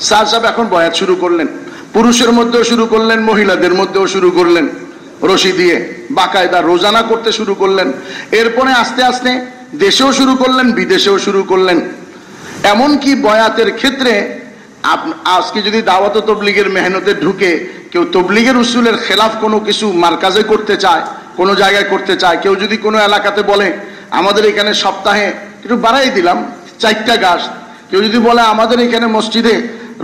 সাদ সাহেব এখন বয়াত শুরু করলেন, পুরুষের মধ্যেও শুরু করলেন, মহিলাদের মধ্যেও শুরু করলেন, রশি দিয়ে বাকায়দা রোজানা করতে শুরু করলেন। এরপরে আস্তে আস্তে দেশেও শুরু করলেন, বিদেশেও শুরু করলেন। এমনকি বয়াতের ক্ষেত্রে আজকে যদি দাওয়াত ও তবলিগের মেহনতে ঢুকে কেউ তবলিগের উসুলের খেলাফ কোনো কিছু মার্কাজে করতে চায়, কোনো জায়গায় করতে চায়, কেউ যদি কোনো এলাকাতে বলে আমাদের এখানে সপ্তাহে একটু বাড়াই দিলাম 4টা গাছ, কেউ যদি বলে আমাদের এখানে মসজিদে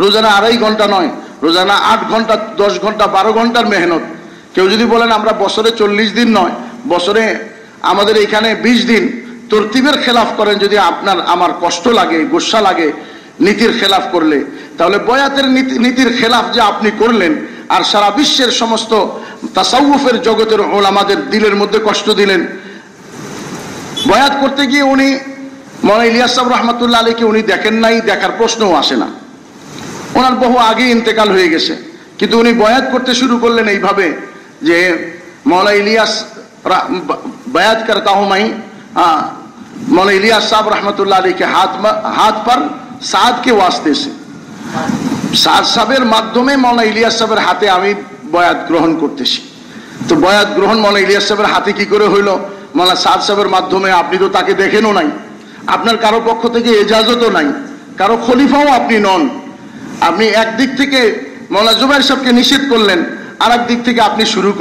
রোজানা 2.5 ঘন্টা নয়, রোজানা 8 ঘন্টা, 10 ঘন্টা, 12 ঘন্টার মেহনত, কেউ যদি বলেন আমরা বছরে 40 দিন নয়, বছরে আমাদের এখানে 20 দিন, তরতিবের খেলাফ করেন, যদি আপনার আমার কষ্ট লাগে, গোসা লাগে নীতির খেলাফ করলে, তাহলে বয়াতের নীতির খেলাফ যে আপনি করলেন, আর সারা বিশ্বের সমস্ত তাসাউফের জগতের ওলামাদের দিলের মধ্যে কষ্ট দিলেন। বয়াত করতে গিয়ে উনি মাওলানা ইলিয়াস সাহেব রহমাতুল্লাহ আলাইহিকে উনি দেখেন নাই, দেখার প্রশ্নও আসে না, ওনার বহু আগে ইন্তেকাল হয়ে গেছে। কিন্তু উনি বয়াত করতে শুরু করলেন এইভাবে যে মাওলানা ইলিয়াস बयात करता हूं मैं मौलाना इलियास साहब रहमतुल्लाह अलैह के हाथ पर साद के वास्ते से साद साहेबेर माध्यमे मौलाना इलियास साहेबेर हाथे आमी बयात ग्रहण करतेছি। তো বয়াত গ্রহণ মৌলানা ইলিয়াস সাহেবের হাতে কি করে হইলো? মৌলানা সাদ সাহেবের মাধ্যমে। আপনি তো তাকে দেখেনও নাই, আপনার কারো পক্ষ থেকে ইজাজতও নাই, কারো খলিফাও আপনি নন। আপনি একদিক থেকে মৌলানা জুবাইর সাহেবকে নিষেধ করলেন, আর এক দিক থেকে আপনি শুরু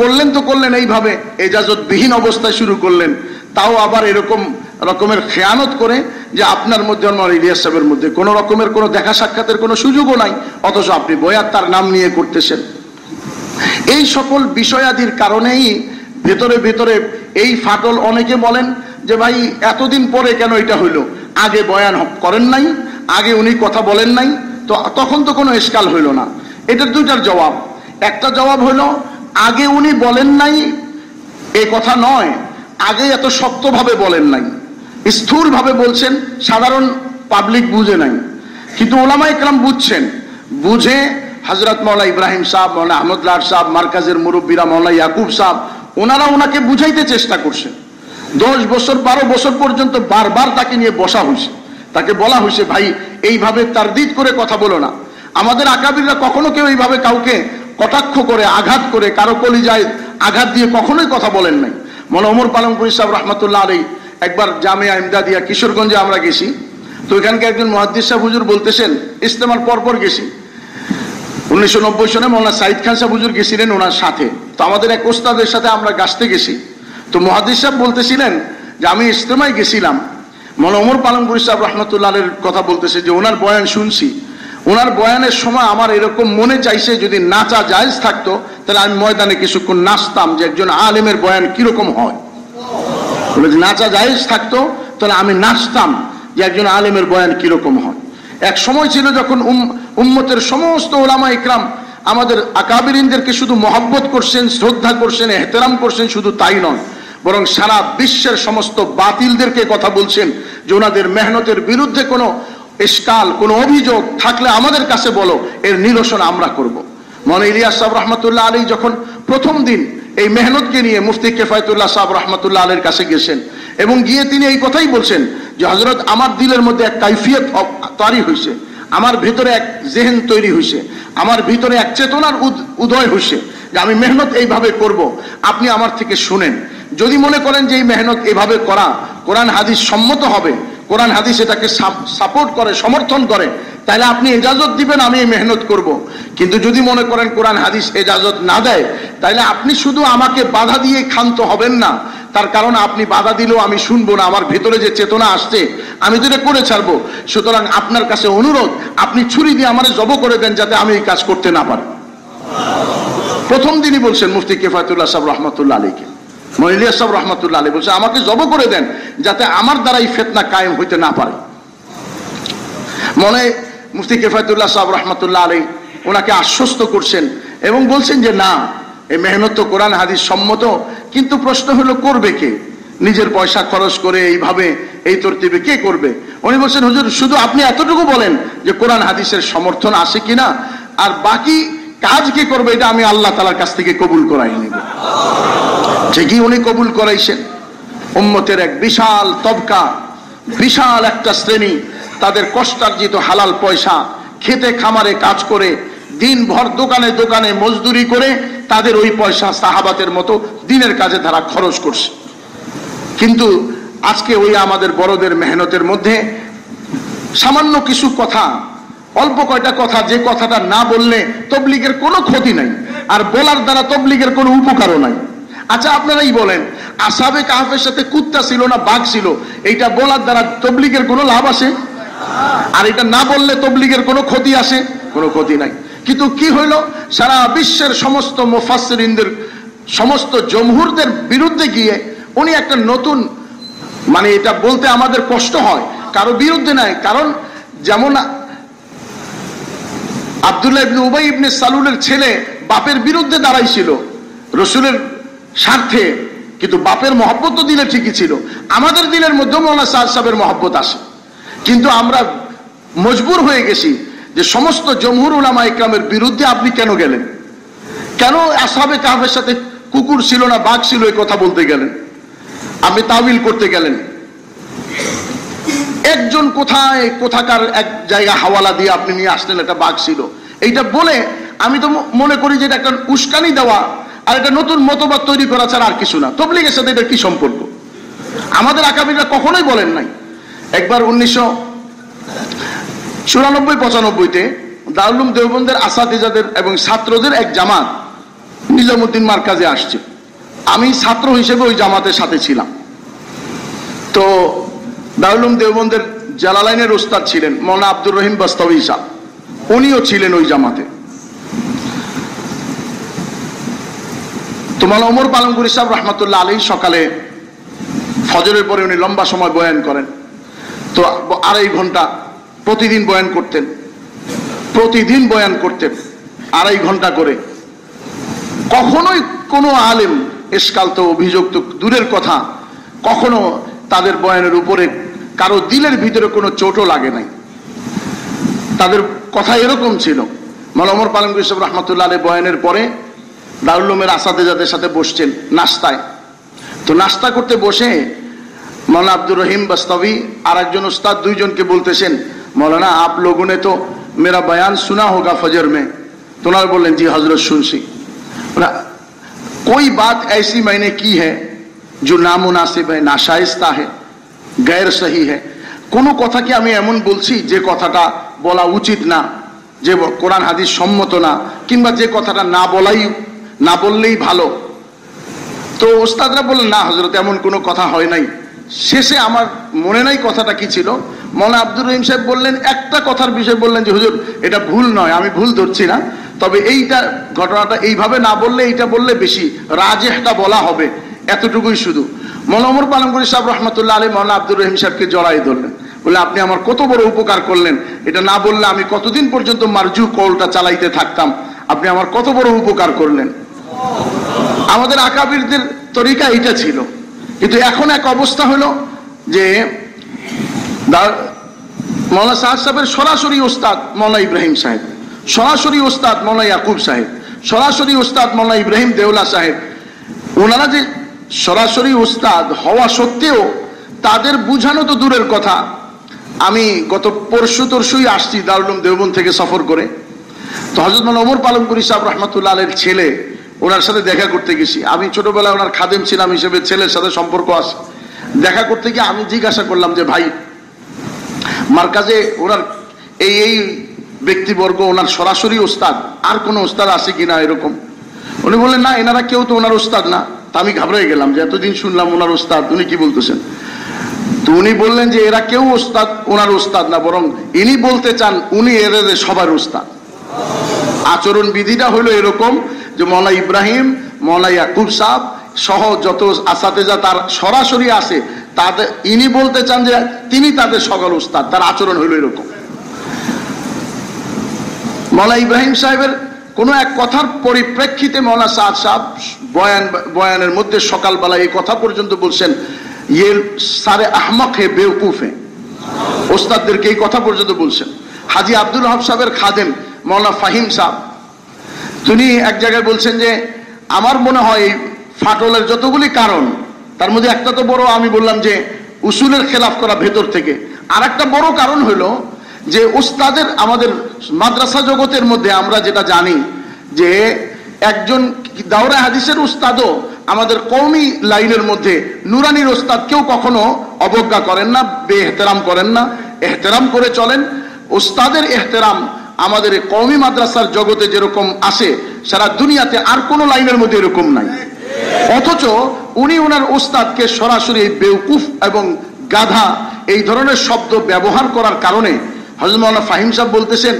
করলেন তো করলেন এইভাবে ইজাজতবিহীন অবস্থায় শুরু করলেন, তাও আবার এরকম রকমের খেয়ানত করে যে আপনার মধ্যে মৌলানা ইলিয়াস সাহেবের মধ্যে কোনো রকমের কোনো দেখা সাক্ষাতের কোনো সুযোগও নাই, অথচ আপনি বয়াত তার নাম নিয়ে করতেছেন। এই সকল বিষয়াদির কারণেই ভেতরে ভেতরে এই ফাটল। অনেকে বলেন যে ভাই এতদিন পরে কেন এটা হইল, আগে বয়ান করেন নাই, আগে উনি কথা বলেন নাই, তো তখন তো কোনো ইশকাল হইল না। এটার দুইটার জবাব। একটা জবাব হইল আগে উনি বলেন নাই এই কথা নয়, আগে এত শক্তভাবে বলেন নাই, স্থূলভাবে বলছেন, সাধারণ পাবলিক বুঝে নাই, কিন্তু ওলামা ইকরাম বুঝছেন। বুঝে হযরত মাওলানা ইব্রাহিম সাহেব, মাওলানা আহমদ লাট সাহেব, মার্কাজের মুরব্বীরা মাওলানা ইয়াকুব সাহেব, ওনারা ওনাকে বুঝাইতে চেষ্টা করছেন। 10 বছর 12 বছর পর্যন্ত বারবার তাকে নিয়ে বসা হয়েছে, তাকে বলা হয়েছে ভাই এইভাবে তারদিদ করে কথা বলো না। আমাদের আকাবিররা কখনো কেউ এইভাবে কাউকে কটাক্ষ করে আঘাত করে কারো কলিজায় আঘাত দিয়ে কখনোই কথা বলেন নাই। মাওলানা ওমর পালনপুরি সাহেব রহমতুল্লাহ আলাইহি একবার জামিয়া ইমদাদিয়া কিশোরগঞ্জে আমরা গেছি, তো এখানকার একজন মুহাদ্দিস সাহেব হুজুর বলতেছেন, ইজতেমার পরপর গেছি, 1990 সনে মৌলানা সাইদ খান সাহেব হুজুর গেছিলেন ওনার সাথে। তো আমাদের এক ওস্তাদের সাথে আমরা গাছতে গেছি। তো মুহাদ্দিস সাহেব বলতেছিলেন যে আমি ইজতেমায় গেছিলাম, মৌলানা ওমর পালনপুরি সাহেব রহমতুল্লাহ আলাইহির কথা বলতেছে যে ওনার বয়ান শুনছি, ওনার বয়ানের সময় আমার এরকম মনে চাইছে যদি নাচা জায়েজ থাকতো তাহলে আমি ময়দানে কিছুক্ষণ নাচতাম, যে একজন আলেমের বয়ান কিরকম হয়। যদি নাচা জায়েজ থাকতো তাহলে আমি নাচতাম যে একজন আলেমের বয়ান কিরকম হয়। এক সময় ছিল যখন উম্মতের সমস্ত ওলামা ইকরাম আমাদের আকাবিরিনদেরকে শুধু মহব্বত করছেন, শ্রদ্ধা করছেন, এহতেরাম করছেন, শুধু তাই নয় বরং সারা বিশ্বের সমস্ত বাতিলদেরকে কথা বলছেন যে ওনাদের মেহনতের বিরুদ্ধে কোনো ইশকাল, কোনো অভিযোগ থাকলে আমাদের কাছে বলো, এর নিরসন আমরা করব। মৌলানা ইলিয়াস সাহেব রহমতুল্লাহ আলী যখন প্রথম দিন এই মেহনতকে নিয়ে মুফতি কিফায়েতুল্লাহ সাহেব রহমতুল্লাহ আলীর কাছে গেছেন এবং গিয়ে তিনি এই কথাই বলছেন যে হযরত আমার দিলের মধ্যে এক কাইফিয়ত তৈরি হয়েছে, আমার ভিতরে এক জেহেন তৈরি হয়েছে, আমার ভিতরে এক চেতনার উদয় হয়েছে যে আমি মেহনত এইভাবে করব, আপনি আমার থেকে শুনেন। যদি মনে করেন যে এই মেহনত এভাবে করা কোরআন হাদিস সম্মত হবে, কোরআন হাদিস এটাকে সাপোর্ট করে, সমর্থন করে, তাহলে আপনি এজাজত দিবেন, আমি এই মেহনত করব। কিন্তু যদি মনে করেন কোরআন হাদিস এজাজত না দেয়, তাহলে আপনি শুধু আমাকে বাধা দিয়ে ক্ষান্ত হবেন না, তার কারণ আপনি বাধা দিলেও আমি শুনবো না, আমার ভেতরে যে চেতনা আসছে আমি তো এটা করে ছাড়বো। সুতরাং আপনার কাছে অনুরোধ, আপনি ছুরি দিয়ে আমারে জব করে দেন যাতে আমি এই কাজ করতে না পারি। প্রথম দিনই বলছেন মুফতি কিফায়েতুল্লাহ সাহেব রহমতুল্লাহ আলীকে, মৌলানা ইলিয়াস সাহেব রহমতুল্লাহ আলী বলছে আমাকে জব করে দেন যাতে আমার দ্বারা এই ফিতনা কায়েম হইতে না পারে। মনে মুফতি কিফায়েতুল্লাহ সাহেব রহমতুল্লাহ আলী ওনাকে আশ্বস্ত করছেন এবং বলছেন যে না, এই মেহনত তো কোরআন হাদিস সম্মত, কিন্তু প্রশ্ন হলো করবে কে? নিজের পয়সা খরচ করে এইভাবে এই তরতিবে কে করবে? উনি বলছেন হুজুর শুধু আপনি এতটুকু বলেন যে কোরআন হাদিসের সমর্থন আছে কিনা, আর বাকি কাজ কে করবে এটা আমি আল্লাহ তাআলার কাছ থেকে কবুল করাই নিব। ঠিকই উনি কবুল করাইছেন। উম্মতের এক বিশাল তবকা, বিশাল একটা শ্রেণী তাদের কষ্টার্জিত হালাল পয়সা খেতে খামারে কাজ করে দিনভর দোকানে দোকানে মজদুরি করে তাদের ওই পয়সা সাহাবাতের মতো দিনের কাজে তারা খরচ করছে। কিন্তু আজকে ওই আমাদের বড়দের মেহনতের মধ্যে সামান্য কিছু কথা, অল্প কয়টা কথা, যে কথাটা না বললে তবলিগের কোনো ক্ষতি নাই আর বলার দ্বারা তবলিগের কোনো উপকারও নাই। আচ্ছা আপনারাই বলেন, আসহাবে কাহফের সাথে কুত্তা ছিল না বাঘ ছিল, এইটা বলার দ্বারা তবলিগের কোনো লাভ আসে? আর এটা না বললে তবলিগের কোনো ক্ষতি আসে? কোনো ক্ষতি নাই। কিন্তু কি হইল, সারা বিশ্বের সমস্ত মুফাসসিরিনদের, সমস্ত জমহুরদের বিরুদ্ধে গিয়ে উনি একটা নতুন, মানে এটা বলতে আমাদের কষ্ট হয়, কারো বিরুদ্ধে নাই, কারণ যেমন আব্দুল্লাহ ইবনে উবাই ইবনে সালুলের ছেলে বাপের বিরুদ্ধে দাঁড়াইছিল রাসূলের স্বার্থে, কিন্তু বাপের মহব্বত তো দিলে ঠিকই ছিল। আমাদের দিলের মধ্যেও মৌলানা সাদ সাহেবের মহব্বত আসে, কিন্তু আমরা মজবুর হয়ে গেছি যে সমস্ত জমহুর উলামা ইকরামের বিরুদ্ধে আপনি কেন গেলেন? কেন আসহাবে কাহফের সাথে কুকুর ছিল না বাঘ ছিল এই কথা বলতে গেলেন? আপনি তাওয়িল করতে গেলেন। একজন কোথাকার এক জায়গা হাওয়ালা দিয়ে আপনি নিয়ে আসলেন একটা বাঘ ছিল, এইটা বলে আমি তো মনে করি যে এটা একটা উস্কানি দেওয়া আর এটা নতুন মতবাদ তৈরি করা ছাড়া আর কিছু না। তবলিগের সাথে এটা কি সম্পর্ক? আমাদের আকাবিররা কখনোই বলেন নাই। একবার 1994-95-তে দারুল উলুম দেওবন্দের আসাতিজাদের এবং ছাত্রদের এক জামাত নিজামুদ্দিন মার্কাজে আসছে। আমি ছাত্র হিসেবে ওই জামাতের সাথে ছিলাম। তো দারুল উলুম দেওবন্দের জালালাইনের ওস্তাদ ছিলেন মৌলানা আব্দুর রহিম বাস্তাবী সাহেব, উনিও ছিলেন ওই জামাতে। তো মৌলানা ওমর পালনপুরি সাহেব রহমতুল্লাহ আলাইহি সকালে ফজরের পরে উনি লম্বা সময় বয়ান করেন। তো 2.5 ঘন্টা প্রতিদিন বয়ান করতেন, প্রতিদিন বয়ান করতেন 2.5 ঘন্টা করে। কখনোই কোনো আলেম এসকাল তো অভিযোগ তো দূরের কথা, কখনো তাদের বয়ানের উপরে কারো দিলের ভিতরে কোনো চোটও লাগে নাই। তাদের কথা এরকম ছিল। মৌলানা ওমর পালনপুরি সাহেব রহমতুল্লাহ আলাইহি বয়ানের পরে দারুল উলুমের আসাতিজাদের সাথে বসছেন নাস্তায়। তো নাস্তা করতে বসে मौलाना अब्दुल रहीम बस्तावी और एक जन उस्ताद दुई जन के बोलते मौलाना आप लोगों ने तो मेरा बयान सुना होगा फजर में। तो उन्होंने बोले जी हजरत सुनसी, कोई बात ऐसी मैंने की है जो नामुनासिब है, नाशाइस्ता है, गैर सही है, कोनो कथा कि आमी एमन बोलছি যে কথাটা বলা উচিত না, যে কোরআন হাদিস সম্মত না, কিংবা যে কথাটা না বললেই ভালো। তো ওস্তাদরা বললেন, না হযরত, এমন কোনো কথা হয় নাই। শেষে আমার মনে নাই কথাটা কি ছিল, মাওলানা আব্দুর রহিম সাহেব বললেন, একটা কথার বিষয় বললেন যে হুজুর এটা ভুল নয়, আমি ভুল ধরছি না, তবে এইটা ঘটনাটা এইভাবে না বললে এইটা বললে বেশি রাজেহটা বলা হবে, এতটুকুই শুধু। মাওলানা ওমর পালনপুরি সাহেব রহমতুল্লাহ আলাইহি মাওলানা আব্দুর রহিম সাহেবকে জড়াই ধরলেন, বলে আপনি আমার কত বড় উপকার করলেন, এটা না বললে আমি কতদিন পর্যন্ত মারজু কলটা চালাইতে থাকতাম, আপনি আমার কত বড় উপকার করলেন। আমাদের আকাবিরদের তরিকা এইটা ছিল। কিন্তু এখন এক অবস্থা হলো যে মাওলানা সাদ সাহেবের সরাসরি ওস্তাদ মাওলানা ইব্রাহিম সাহেব, সরাসরি ওস্তাদ মাওলানা ইয়াকুব সাহেব, সরাসরি ওস্তাদ মাওলানা ইব্রাহিম দেওলা সাহেব, ওনারা যে সরাসরি ওস্তাদ হওয়া সত্ত্বেও তাদের বুঝানো তো দূরের কথা। আমি গত পরশুই আসছি দারুল উলুম দেওবন্দ থেকে সফর করে। তো হযরত মাওলানা ওমর পালনপুরি সাহেব রহমতুল্লাহ আলাইহির ছেলে, ওনার সাথে দেখা করতে গেছি। আমি ছোটবেলায় ওনার খাদেম ছিলাম হিসেবে ছেলের সাথে সম্পর্ক আছে। দেখা করতে গিয়ে আমি জিজ্ঞাসা করলাম যে ভাই, মার্কাজে ওনার এই ব্যক্তিবর্গ ওনার সরাসরি ওস্তাদ, আর কোন ওস্তাদ আছে কিনা এরকম? উনি বললেন, না, এনারা কেউ তো ওনার ওস্তাদ না। তা আমি ঘাবড়ে গেলাম যে এতদিন শুনলাম ওনার ওস্তাদ, উনি কি বলতেছেন? তো উনি বললেন যে এরা কেউ ওস্তাদ, ওনার ওস্তাদ না, বরং ইনি বলতে চান উনি এদের সবার ওস্তাদ। আচরণ বিধিটা হলো এরকম যে মাওলানা ইব্রাহিম, মাওলানা ইয়াকুব সাহেব সহ যত আসাতেজা তার সরাসরি আসে, তাদের ইনি বলতে চান যে তিনি তাদের সকল উস্তাদ, তার আচরণ হলো এরকম। মাওলানা ইব্রাহিম সাহেবের কোন এক কথার পরিপ্রেক্ষিতে মাওলানা সাদ সাহেব বয়ানের মধ্যে সকালবেলা এই কথা পর্যন্ত বলছেন, ইয়ে সারে আহমক হে বেওকুফ হে, ওস্তাদদেরকে এই কথা পর্যন্ত বলছেন। হাজী আব্দুল ওয়াহাব সাহেবের খাদেম মাওলানা ফাহিম সাহেব, তিনি এক জায়গায় বলছেন যে আমার মনে হয় ফাটলের যতগুলি কারণ, তার মধ্যে একটা তো বড়, আমি বললাম যে উসুলের খেলাফ করা ভেতর থেকে, আর একটা বড় কারণ হলো যে উস্তাদের, আমাদের মাদ্রাসা জগতের মধ্যে আমরা যেটা জানি যে একজন দাওরা হাদিসের উস্তাদও আমাদের কওমি লাইনের মধ্যে নুরানির উস্তাদ কেউ কখনো অবজ্ঞা করেন না, বেএহতেরাম করেন না, এহতেরাম করে চলেন। উস্তাদের এহতেরাম আমাদের কওমি মাদ্রাসার জগতে যেরকম আসে, সারা দুনিয়াতে আর কোন লাইনের মধ্যে এরকম নাই। অথচ উনি ওনার উস্তাদকে সরাসরি বেওকুফ এবং গাধা এই ধরনের শব্দ ব্যবহার করার কারণে হযরত মাওলানা ফাহিম সাহেব বলতেছেন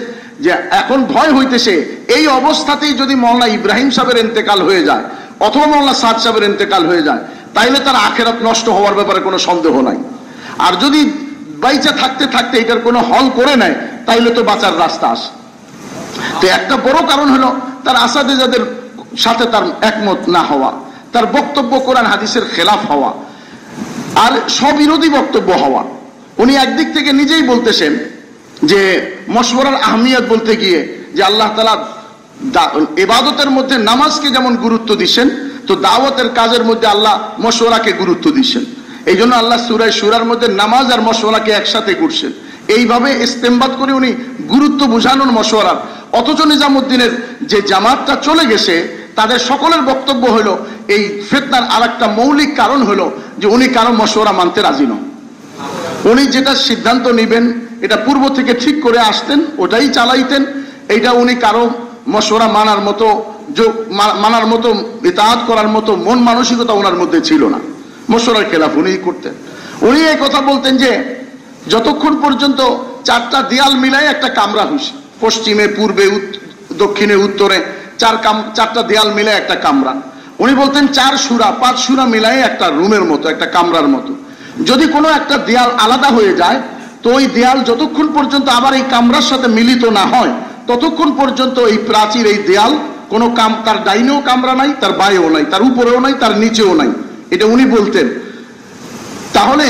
যে এখন ভয় হইতেছে এই অবস্থাতেই যদি মাওলানা ইব্রাহিম সাহেবের ইন্তেকাল হয়ে যায় অথবা মাওলানা সাদ সাহেবের ইন্তেকাল হয়ে যায়, তাইলে তার আখিরাত নষ্ট হওয়ার ব্যাপারে কোনো সন্দেহ নাই। আর যদি বাইচা থাকতে থাকতে এটার কোনো হল করে নেয়, তাইলে তো বাঁচার রাস্তা আছে। তো একটা বড় কারণ হলো তার আসাদেজাদের সাথে তার একমত না হওয়া, তার বক্তব্য কোরআন হাদিসের খেলাফ হওয়া, আর স্ববিরোধী বক্তব্য হওয়া। উনি একদিক থেকে নিজেই বলতেছেন যে মশওয়ারার আহমিয়ত বলতে গিয়ে যে আল্লাহ তাআলা ইবাদতের মধ্যে নামাজকে যেমন গুরুত্ব দিচ্ছেন, তো দাওয়াতের কাজের মধ্যে আল্লাহ মশওয়ারাকে গুরুত্ব দিচ্ছেন। এই জন্য আল্লাহ সূরা শুরার মধ্যে নামাজ আর মশওয়ারাকে একসাথে করছেন। এইভাবে ইস্তেমবাদ করে উনি গুরুত্ব বুঝানোর মশওয়ারার। অথচ নিজামুদ্দিনের যে জামাতটা চলে গেছে, তাদের সকলের বক্তব্য হলো এই ফিতনার আরেকটা মৌলিক কারণ হলো যে উনি কারো মশওয়ারা মানতে রাজি নন। উনি যেটা সিদ্ধান্ত নেবেন এটা পূর্ব থেকে ঠিক করে আসতেন, ওটাই চালাইতেন। এইটা উনি কারো মশওয়ারা মানার মতো ইতাআত করার মতো মন মানসিকতা ওনার মধ্যে ছিল না। মশওয়ারার খেলাফ উনি করতেন। উনি এই কথা বলতেন যে যতক্ষণ পর্যন্ত চারটা দেয়াল মিলাই একটা কামরা হইছে, পশ্চিমে, পূর্বে, দক্ষিণে, উত্তরে চারটা দেয়াল মিলে একটা কামরা। উনি বলতেন 4 সূরা 5 সূরা মিলাই একটা রুমের মতো, একটা কামরার মতো। যদি কোনো একটা দেয়াল আলাদা হয়ে যায়, তো ওই দেয়াল যতক্ষণ পর্যন্ত আবার এই কামরার সাথে মিলিত না হয়, ততক্ষণ পর্যন্ত এই প্রাচীর, এই দেয়াল কোনো তার ডাইনেও কামরা নাই, তার বাঁয়েও নাই, তার উপরেও নাই, তার নিচেও নাই। এটা উনি বলতেন। তাহলে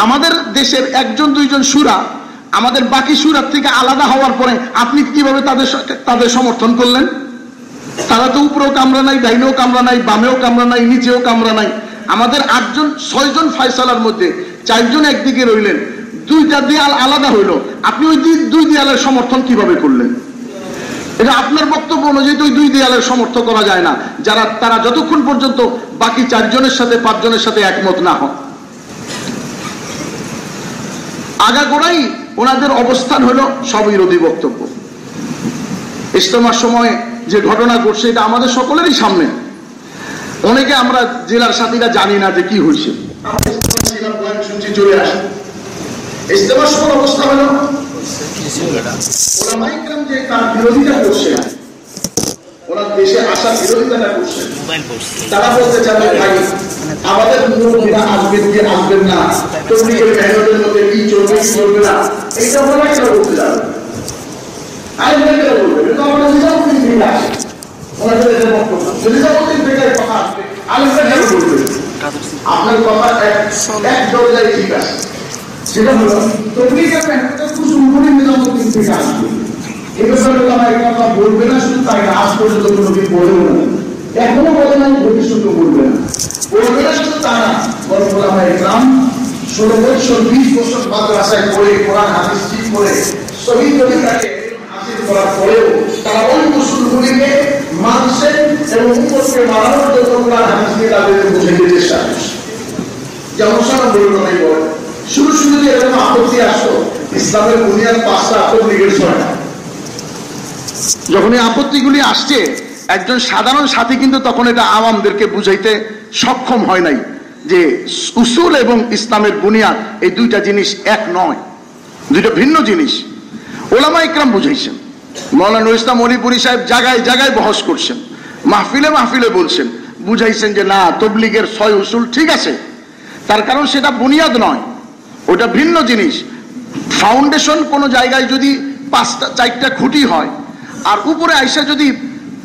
আমাদের দেশের 1-2জন সূরা আমাদের বাকি সূরার থেকে আলাদা হওয়ার পরে আপনি কিভাবে তাদের সমর্থন করলেন? তারা তো উপরেও কামরা নাই, ডাইনেও কামরা নাই, বামেও কামরা নাই, নিচেও কামরা নাই। আমাদের 6জন ফয়সালার মধ্যে 4জন একদিকে রইলেন, 2টা দেয়াল আলাদা হইল। আপনি ওই 2 দেয়ালের সমর্থন কিভাবে করলেন? এটা আপনার বক্তব্য অনুযায়ী তো ওই 2 দেয়ালের সমর্থন করা যায় না, তারা যতক্ষণ পর্যন্ত বাকি 4জনের সাথে 5জনের সাথে একমত না হয়। আগাগোড়াই ওনাদের অবস্থান হলো স্ববিরোধী বক্তব্য। ইজতেমার সময় যে ঘটনা ঘটছে এটা আমাদের সকলেরই সামনে। অনেকে আমরা জেলার সাথীরা জানি না যে কি হয়েছে, চলে আসে। ইজতেমার সময় অবস্থা হলো ওলামায়ে কেরাম যে তার বিরোধিতা করছে, ওনার দেশে আসার বিরোধিতাটা করছে, তারা বলতে চান ভাই আমাদের মুরব্বীরা আসবেন কি আসবেন না, তবলিগের মেহনতের মধ্যে কি চলবে কি চলবে না, এইটা ওনারা কেন বলতে যাবে, আইনরা কেন বলবে, এটা আমরা নিজামুদ্দিন থেকে আসে, ওনাদের এটা বক্তব্য নিজামুদ্দিন থেকে কথা আসবে, আইনরা কেন বলবে? আপনার কথা এক দরজায় ঠিক আছে, সেটা হলো তবলিগের মেহনতের কুসুম করে নিজামুদ্দিন থেকে আসবে। এই ব্যাপারে ওলামায়ে কেরাম বলবে না, শুধু তাই না, আজ পর্যন্ত কোনোদিন বলেও না, এখনো বলে না, ভবিষ্যতে বলবে না, বলবে না শুধু তা না, বরং ওলামায়ে কেরাম 16 বছর 20 বছর মাদ্রাসায় পড়ে কোরআন হাদিস ঠিক করে শহীদ তরিকাকে হাসিল করার পরেও তারা ওই উসুলগুলিকে মানছেন এবং উম্মতকে মানানোর জন্য কোরআন হাদিস দিয়ে তাদেরকে বুঝাইতে চেষ্টা করছে। যেমন সাধারণ বলুন বলে শুরু যে এরকম আপত্তি আসতো, ইসলামের বুনিয়াদ 5টা, তবলিগের 6টা। যখন এই আপত্তিগুলি আসছে, একজন সাধারণ সাথী কিন্তু তখন এটা আওয়ামদেরকে বুঝাইতে সক্ষম হয় নাই যে উসুল এবং ইসলামের বুনিয়াদ এই দুইটা জিনিস এক নয়, দুইটা ভিন্ন জিনিস। ওলামায়ে কেরাম বুঝাইছেন, মাওলানা নুরুল ইসলাম অলিপুরি সাহেব জায়গায় জায়গায় বহস করছেন, মাহফিলে মাহফিলে বলছেন, বুঝাইছেন যে না, তবলিগের 6 উসুল ঠিক আছে, তার কারণ সেটা বুনিয়াদ নয়, ওটা ভিন্ন জিনিস। ফাউন্ডেশন কোনো জায়গায় যদি 4টা খুঁটি হয় আর উপরে আইসা যদি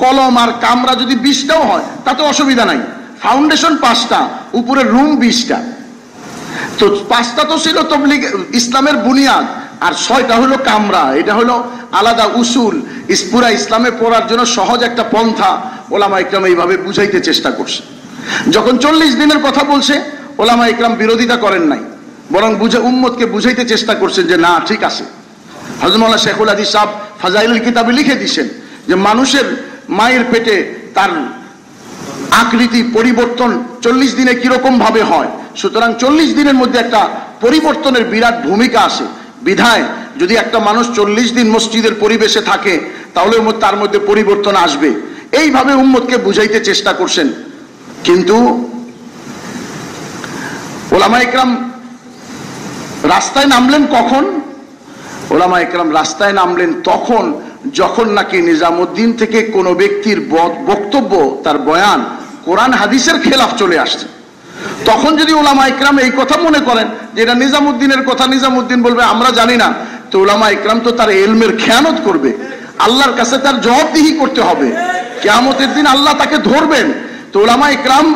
কলম আর কামরা যদি 20টাও হয় তাতে অসুবিধা নাই। ফাউন্ডেশন 5টা, উপরে রুম 20টা, তো 5টা তো ছিল তবলিগ ইসলামের বুনিয়াদ, আর 6টা হলো কামরা, এটা হলো আলাদা উসুল। পুরা ইসলামে পড়ার জন্য সহজ একটা পন্থা ওলামায়ে কেরাম এইভাবে বুঝাইতে চেষ্টা করছে। যখন 40 দিনের কথা বলছে, ওলামায়ে কেরাম বিরোধিতা করেন নাই, বরং উম্মতকে বুঝাইতে চেষ্টা করছেন যে না ঠিক আছে। হযরত মাওলানা শেখুল হাদিস সাহেব ফাজাইলুল কিতাবে লিখে দিয়েছেন যে মানুষের মায়ের পেটে তার আকৃতি পরিবর্তন 40 দিনে কিরকম ভাবে হয়, সুতরাং 40 দিনের মধ্যে একটা পরিবর্তনের বিরাট ভূমিকা আছে। বিধায় যদি একটা মানুষ 40 দিন মসজিদের পরিবেশে থাকে তাহলে তার মধ্যে পরিবর্তন আসবে, এইভাবে উম্মতকে বুঝাইতে চেষ্টা করছেন। কিন্তু ওলামায়ে কেরাম রাস্তায় নামলেন কখন? ওলামায়ে কেরাম রাস্তায় নামলেন তখন যখন নাকি নিজামুদ্দিন থেকে কোনো ব্যক্তির বক্তব্য, তার বয়ান কোরআন হাদিসের খেলাফ চলে আসছে। তখন যদি ওলামায়ে কেরাম এই কথা মনে করেন যে এটা নিজামুদ্দিনের কথা, নিজামুদ্দিন বলবে আমরা জানি না, তো ওলামায়ে কেরাম তো তার ইলমের খেয়ানত করবে, আল্লাহর কাছে তার জবাবদিহি করতে হবে, কিয়ামতের দিন আল্লাহ তাকে ধরবেন। তো ওলামায়ে কেরাম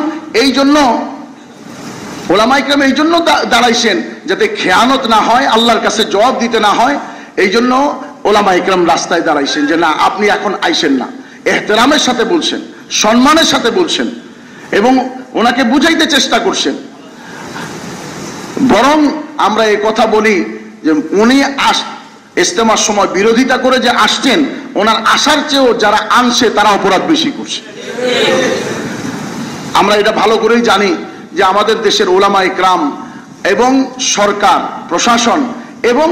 এই জন্য দাঁড়াইছেন যাতে খেয়ানত না হয়, আল্লাহর কাছে জবাব দিতে না হয়। এই জন্য ওলামায়ে কেরাম রাস্তায় দাঁড়াইছেন যে না, আপনি এখন আইসেন না, এহতেরামের সাথে বলছেন, সম্মানের সাথে বলছেন এবং ওনাকে বুঝাইতে চেষ্টা করছেন। বরং আমরা এই কথা বলি যে উনি ইজতেমার সময় বিরোধিতা করে যে আসছেন, ওনার আসার চেয়েও যারা আনছে তারা অপরাধ বেশি করছে। আমরা এটা ভালো করেই জানি যে আমাদের দেশের ওলামায়ে কেরাম এবং সরকার, প্রশাসন এবং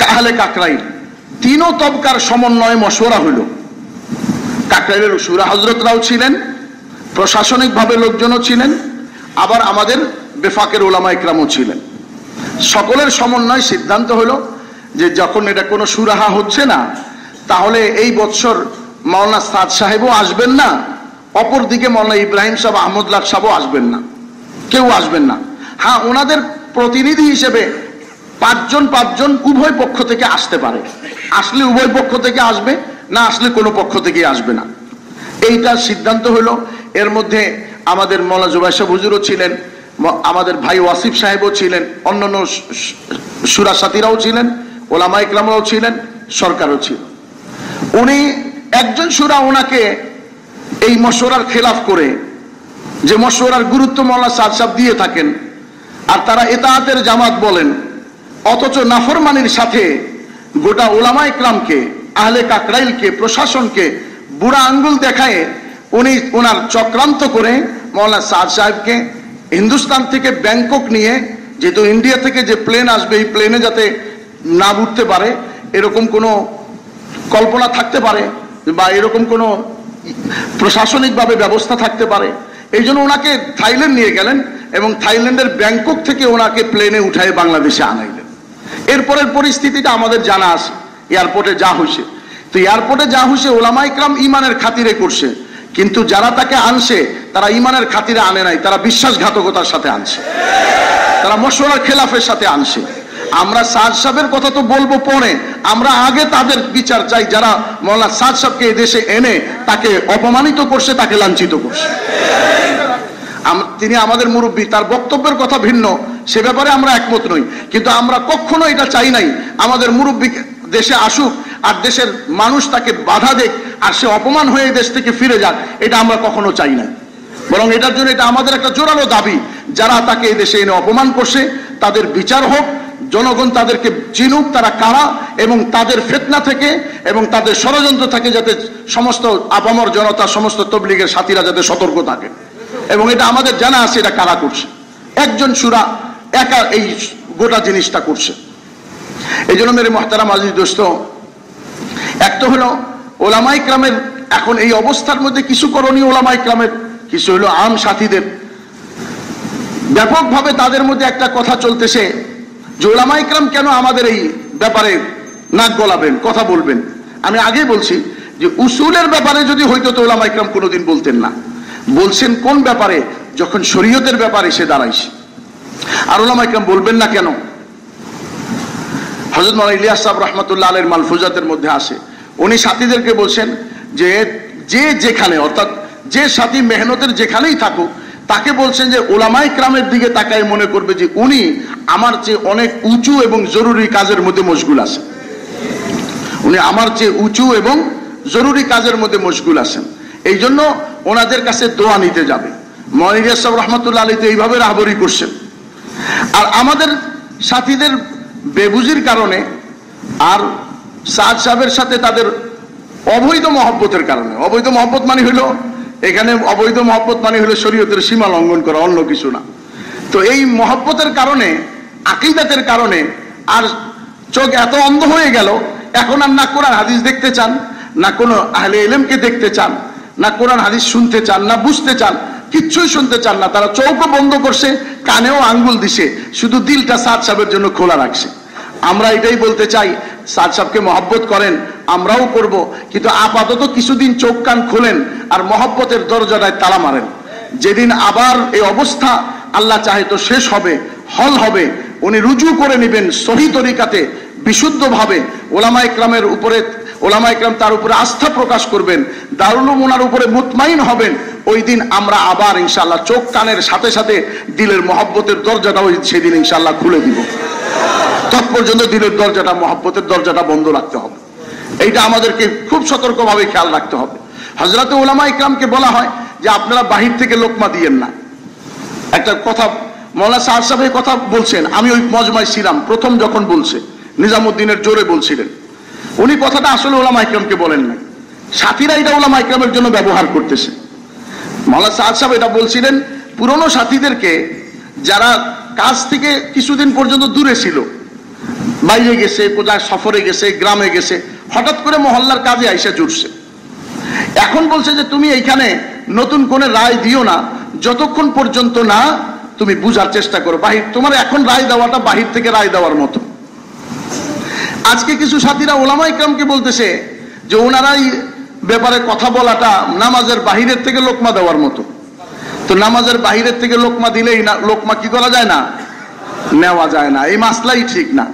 আহলে কাকরাইল 3 তবকার সমন্বয়ে মশওয়ারা হইল। কাকরাইলের শুরা হযরতরাও ছিলেন, প্রশাসনিকভাবে লোকজনও ছিলেন, আবার আমাদের বেফাকের ওলামায়ে কেরামও ছিলেন। সকলের সমন্বয় সিদ্ধান্ত হলো যে যখন এটা কোনো সুরাহা হচ্ছে না, তাহলে এই বছর মাওলানা সাদ সাহেবও আসবেন না, অপরদিকে মাওলানা ইব্রাহিম সাহেব, আহমদুল্লাহ সাহেবও আসবেন না, কেউ আসবেন না। হ্যাঁ, ওনাদের প্রতিনিধি হিসেবে 5 জন উভয় পক্ষ থেকে আসতে পারে, আসলে উভয় পক্ষ থেকে আসবে, না আসলে কোনো পক্ষ থেকে আসবে না, এইটা সিদ্ধান্ত হলো। এর মধ্যে আমাদের মাওলানা জুবাইর সাহেব হুজুরও ছিলেন, আমাদের ভাই ওয়াসিফ সাহেবও ছিলেন, অন্যান্য সুরা সাথীরাও ছিলেন, ওলামায়ে কেরামরাও ছিলেন, সরকারও ছিল। উনি একজন সুরা ওনাকে এই মশওয়ারার খেলাফ করে, যে মশওয়ারার গুরুত্ব মাওলানা সাদ সাহেব দিয়ে থাকেন, আর তারা ইতাআতের জামাত বলেন, অথচ নাফরমানির সাথে গোটা ওলামায়ে কেরামকে, আহলে কাকরাইলকে, প্রশাসনকে বুড়া আঙ্গুল দেখায় উনি ওনার চক্রান্ত করে মাওলানা সাদ সাহেবকে হিন্দুস্তান থেকে ব্যাংকক নিয়ে, যেহেতু ইন্ডিয়া থেকে যে প্লেন আসবে, এই প্লেনে যাতে না বুঝতে পারে, এরকম কোনো কল্পনা থাকতে পারে বা এরকম কোনো প্রশাসনিকভাবে ব্যবস্থা থাকতে পারে। এই জন্য ওনাকে থাইল্যান্ড নিয়ে গেলেন এবং থাইল্যান্ডের ব্যাংকক থেকে ওনাকে প্লেনে উঠায় বাংলাদেশে আনাইলেন। এরপরের পরিস্থিতিটা আমাদের জানা আছে, এয়ারপোর্টে যা হয়েছে। তো এয়ারপোর্টে যা হয়েছে ওলামা ইকরাম ইমানের খাতিরে করছে, কিন্তু যারা তাকে আনছে তারা ইমানের খাতিরে আনে নাই, তারা বিশ্বাসঘাতকতার সাথে আনছে, তারা মশওয়ারার খেলাফের সাথে আনছে। আমরা সাদ সাহেবের কথা তো বলবো পরে, আমরা আগে তাদের বিচার চাই যারা মৌলানা সাদ সাহেবকে এই দেশে এনে তাকে অপমানিত করছে, তাকে লাঞ্ছিত করছে। তিনি আমাদের মুরব্বী, তার বক্তব্যের কথা ভিন্ন, সে ব্যাপারে আমরা একমত নই, কিন্তু আমরা কখনো এটা চাই নাই আমাদের মুরব্বী দেশে আসুক আর দেশের মানুষ তাকে বাধা দেখ আর সে অপমান হয়ে দেশ থেকে ফিরে যাক, এটা আমরা কখনো চাই নাই। বরং এটার জন্য এটা আমাদের একটা জোরালো দাবি, যারা তাকে এই দেশে এনে অপমান করছে তাদের বিচার হোক, জনগণ তাদেরকে চিনুক তারা কারা, এবং তাদের ফিতনা থেকে এবং তাদের ষড়যন্ত্র থেকে যাতে সমস্ত আপামর জনতা, সমস্ত তবলিগের সাথীরা যাতে সতর্ক থাকে। এবং এটা আমাদের জানা আছে এটা কারা করছে, একজন সুরা একা এই গোটা জিনিসটা করছে। এই জন্য মেরে মুহতারাম আজিজ দোস্ত, এক তো হলো ওলামা ইকরামের এখন এই অবস্থার মধ্যে কিছু করণীয় ওলামা ইকরামের, কিছু হলো আম সাথীদের। ব্যাপকভাবে তাদের মধ্যে একটা কথা চলতেছে যে ওলামা ইকরাম কেন আমাদের এই ব্যাপারে নাক গলাবেন, কথা বলবেন। আমি আগেই বলছি যে উসুলের ব্যাপারে যদি হইতো তো ওলামা ইকরাম কোনোদিন বলতেন না। বলছেন কোন ব্যাপারে? যখন শরীয়তের ব্যাপারে এসে দাঁড়াইছে। আর ওলামা ইকরাম বলবেন না কেন? হযরত মাওলানা ইলিয়াস সাহেব রাহমাতুল্লাহ আলাইহির মালফুজাতের মধ্যে আসে, উনি সাথীদেরকে বলছেন যে যে যেখানে, অর্থাৎ যে সাথী মেহনতের যেখানেই থাকুক, তাকে বলছেন যে ওলামা ইকরামের দিকে তাকায় মনে করবে যে উনি আমার চেয়ে অনেক উঁচু এবং জরুরি কাজের মধ্যে মশগুল আছে, উনি আমার চেয়ে উঁচু এবং জরুরি কাজের মধ্যে মশগুল আছেন, এই জন্য ওনাদের কাছে দোয়া নিতে যাবে। মাওলানা ইলিয়াস সাহেব রাহমাতুল্লাহ আলাইহি তো এইভাবে রাহবরি করছেন। আর আমাদের সাথীদের বেবুজির কারণে আর সাদ সাহেবের সাথে তাদের অবৈধ মহব্বতের কারণে, অবৈধ মহব্বত মানে হলো এখানে অবৈধ মহব্বত মানে হলো শরীয়তের সীমা লঙ্ঘন করা, অন্য কিছু না। তো এই মহব্বতের কারণে, আকীদাতের কারণে আর চোখ এত অন্ধ হয়ে গেল, এখন আর না কোরআন হাদিস দেখতে চান, না কোনো আহলে ইলমকে দেখতে চান, না কোরআন হাদিস শুনতে চান, না বুঝতে চান, কিচ্ছুই শুনতে চান না। তারা চোখও বন্ধ করছে, কানেও আঙ্গুল দিছে, শুধু দিলটা সাদ সাহেবের জন্য খোলা রাখছে। আমরা এটাই বলতে চাই, সাদ সাহেবকে মহব্বত করেন, আমরাও করব, কিন্তু আপাতত কিছুদিন চোখ কান খোলেন আর মহব্বতের দরজাটায় তালা মারেন। যেদিন আবার এই অবস্থা আল্লাহ চাহে তো শেষ হবে, হল হবে, উনি রুজু করে নেবেন সহি তরিকাতে, বিশুদ্ধভাবে ওলামা ইকরামের উপরে, ওলামা ইকরাম তার উপরে আস্থা প্রকাশ করবেন, দারুল উলুম ওনার উপরে মুতমাইন হবেন, ওই দিন আমরা আবার ইনশাআল্লাহ চোখ কানের সাথে সাথে দিলের মহব্বতের দরজাটাও সেদিন ইনশাআল্লাহ খুলে দিব। তৎপর্যন্ত দিলের দরজাটা, মহব্বতের দরজাটা বন্ধ রাখতে হবে। এইটা আমাদেরকে খুব সতর্কভাবে খেয়াল রাখতে হবে। হযরত উলামা ইকরামকে বলা হয় যে আপনারা বাহির থেকে লোকমা দিয়েন না। একটা কথা মাওলানা সাদ সাহেব এই কথা বলছেন, আমি ওই মজমায় ছিলাম প্রথম যখন বলছে, নিজামুদ্দিনের জোরে বলছিলেন, উনি কথাটা আসলে উলামা ইকরামকে বলেন না, সাথীরা এটা উলামা ইকরামের জন্য ব্যবহার করতেছে। মাওলানা সাদ সাহেব এটা বলছিলেন পুরনো সাথীদেরকে, যারা কাজ থেকে কিছুদিন পর্যন্ত দূরে ছিল, বাইরে গেছে, কোথায় সফরে গেছে, গ্রামে গেছে, হঠাৎ করে মহল্লার কাজে আইসা জুটছে। এখন বলছে যে তুমি এইখানে নতুন কোন রায় দিও না যতক্ষণ পর্যন্ত না তুমি বুঝার চেষ্টা করো। বাহির তোমার এখন রায় দেওয়াটা বাহির থেকে রায় দেওয়ার মতো। আজকে কিছু সাথীরা ওলামা ইকরামকে বলতেছে যে ওনারাই ব্যাপারে কথা বলাটা নামাজের বাহিরের থেকে লোকমা দেওয়ার মতো। তো নামাজের বাহিরের থেকে লোকমা দিলেই না, লোকমা কি করা যায় না, নেওয়া যায় না। এই মাসলাই ঠিক না,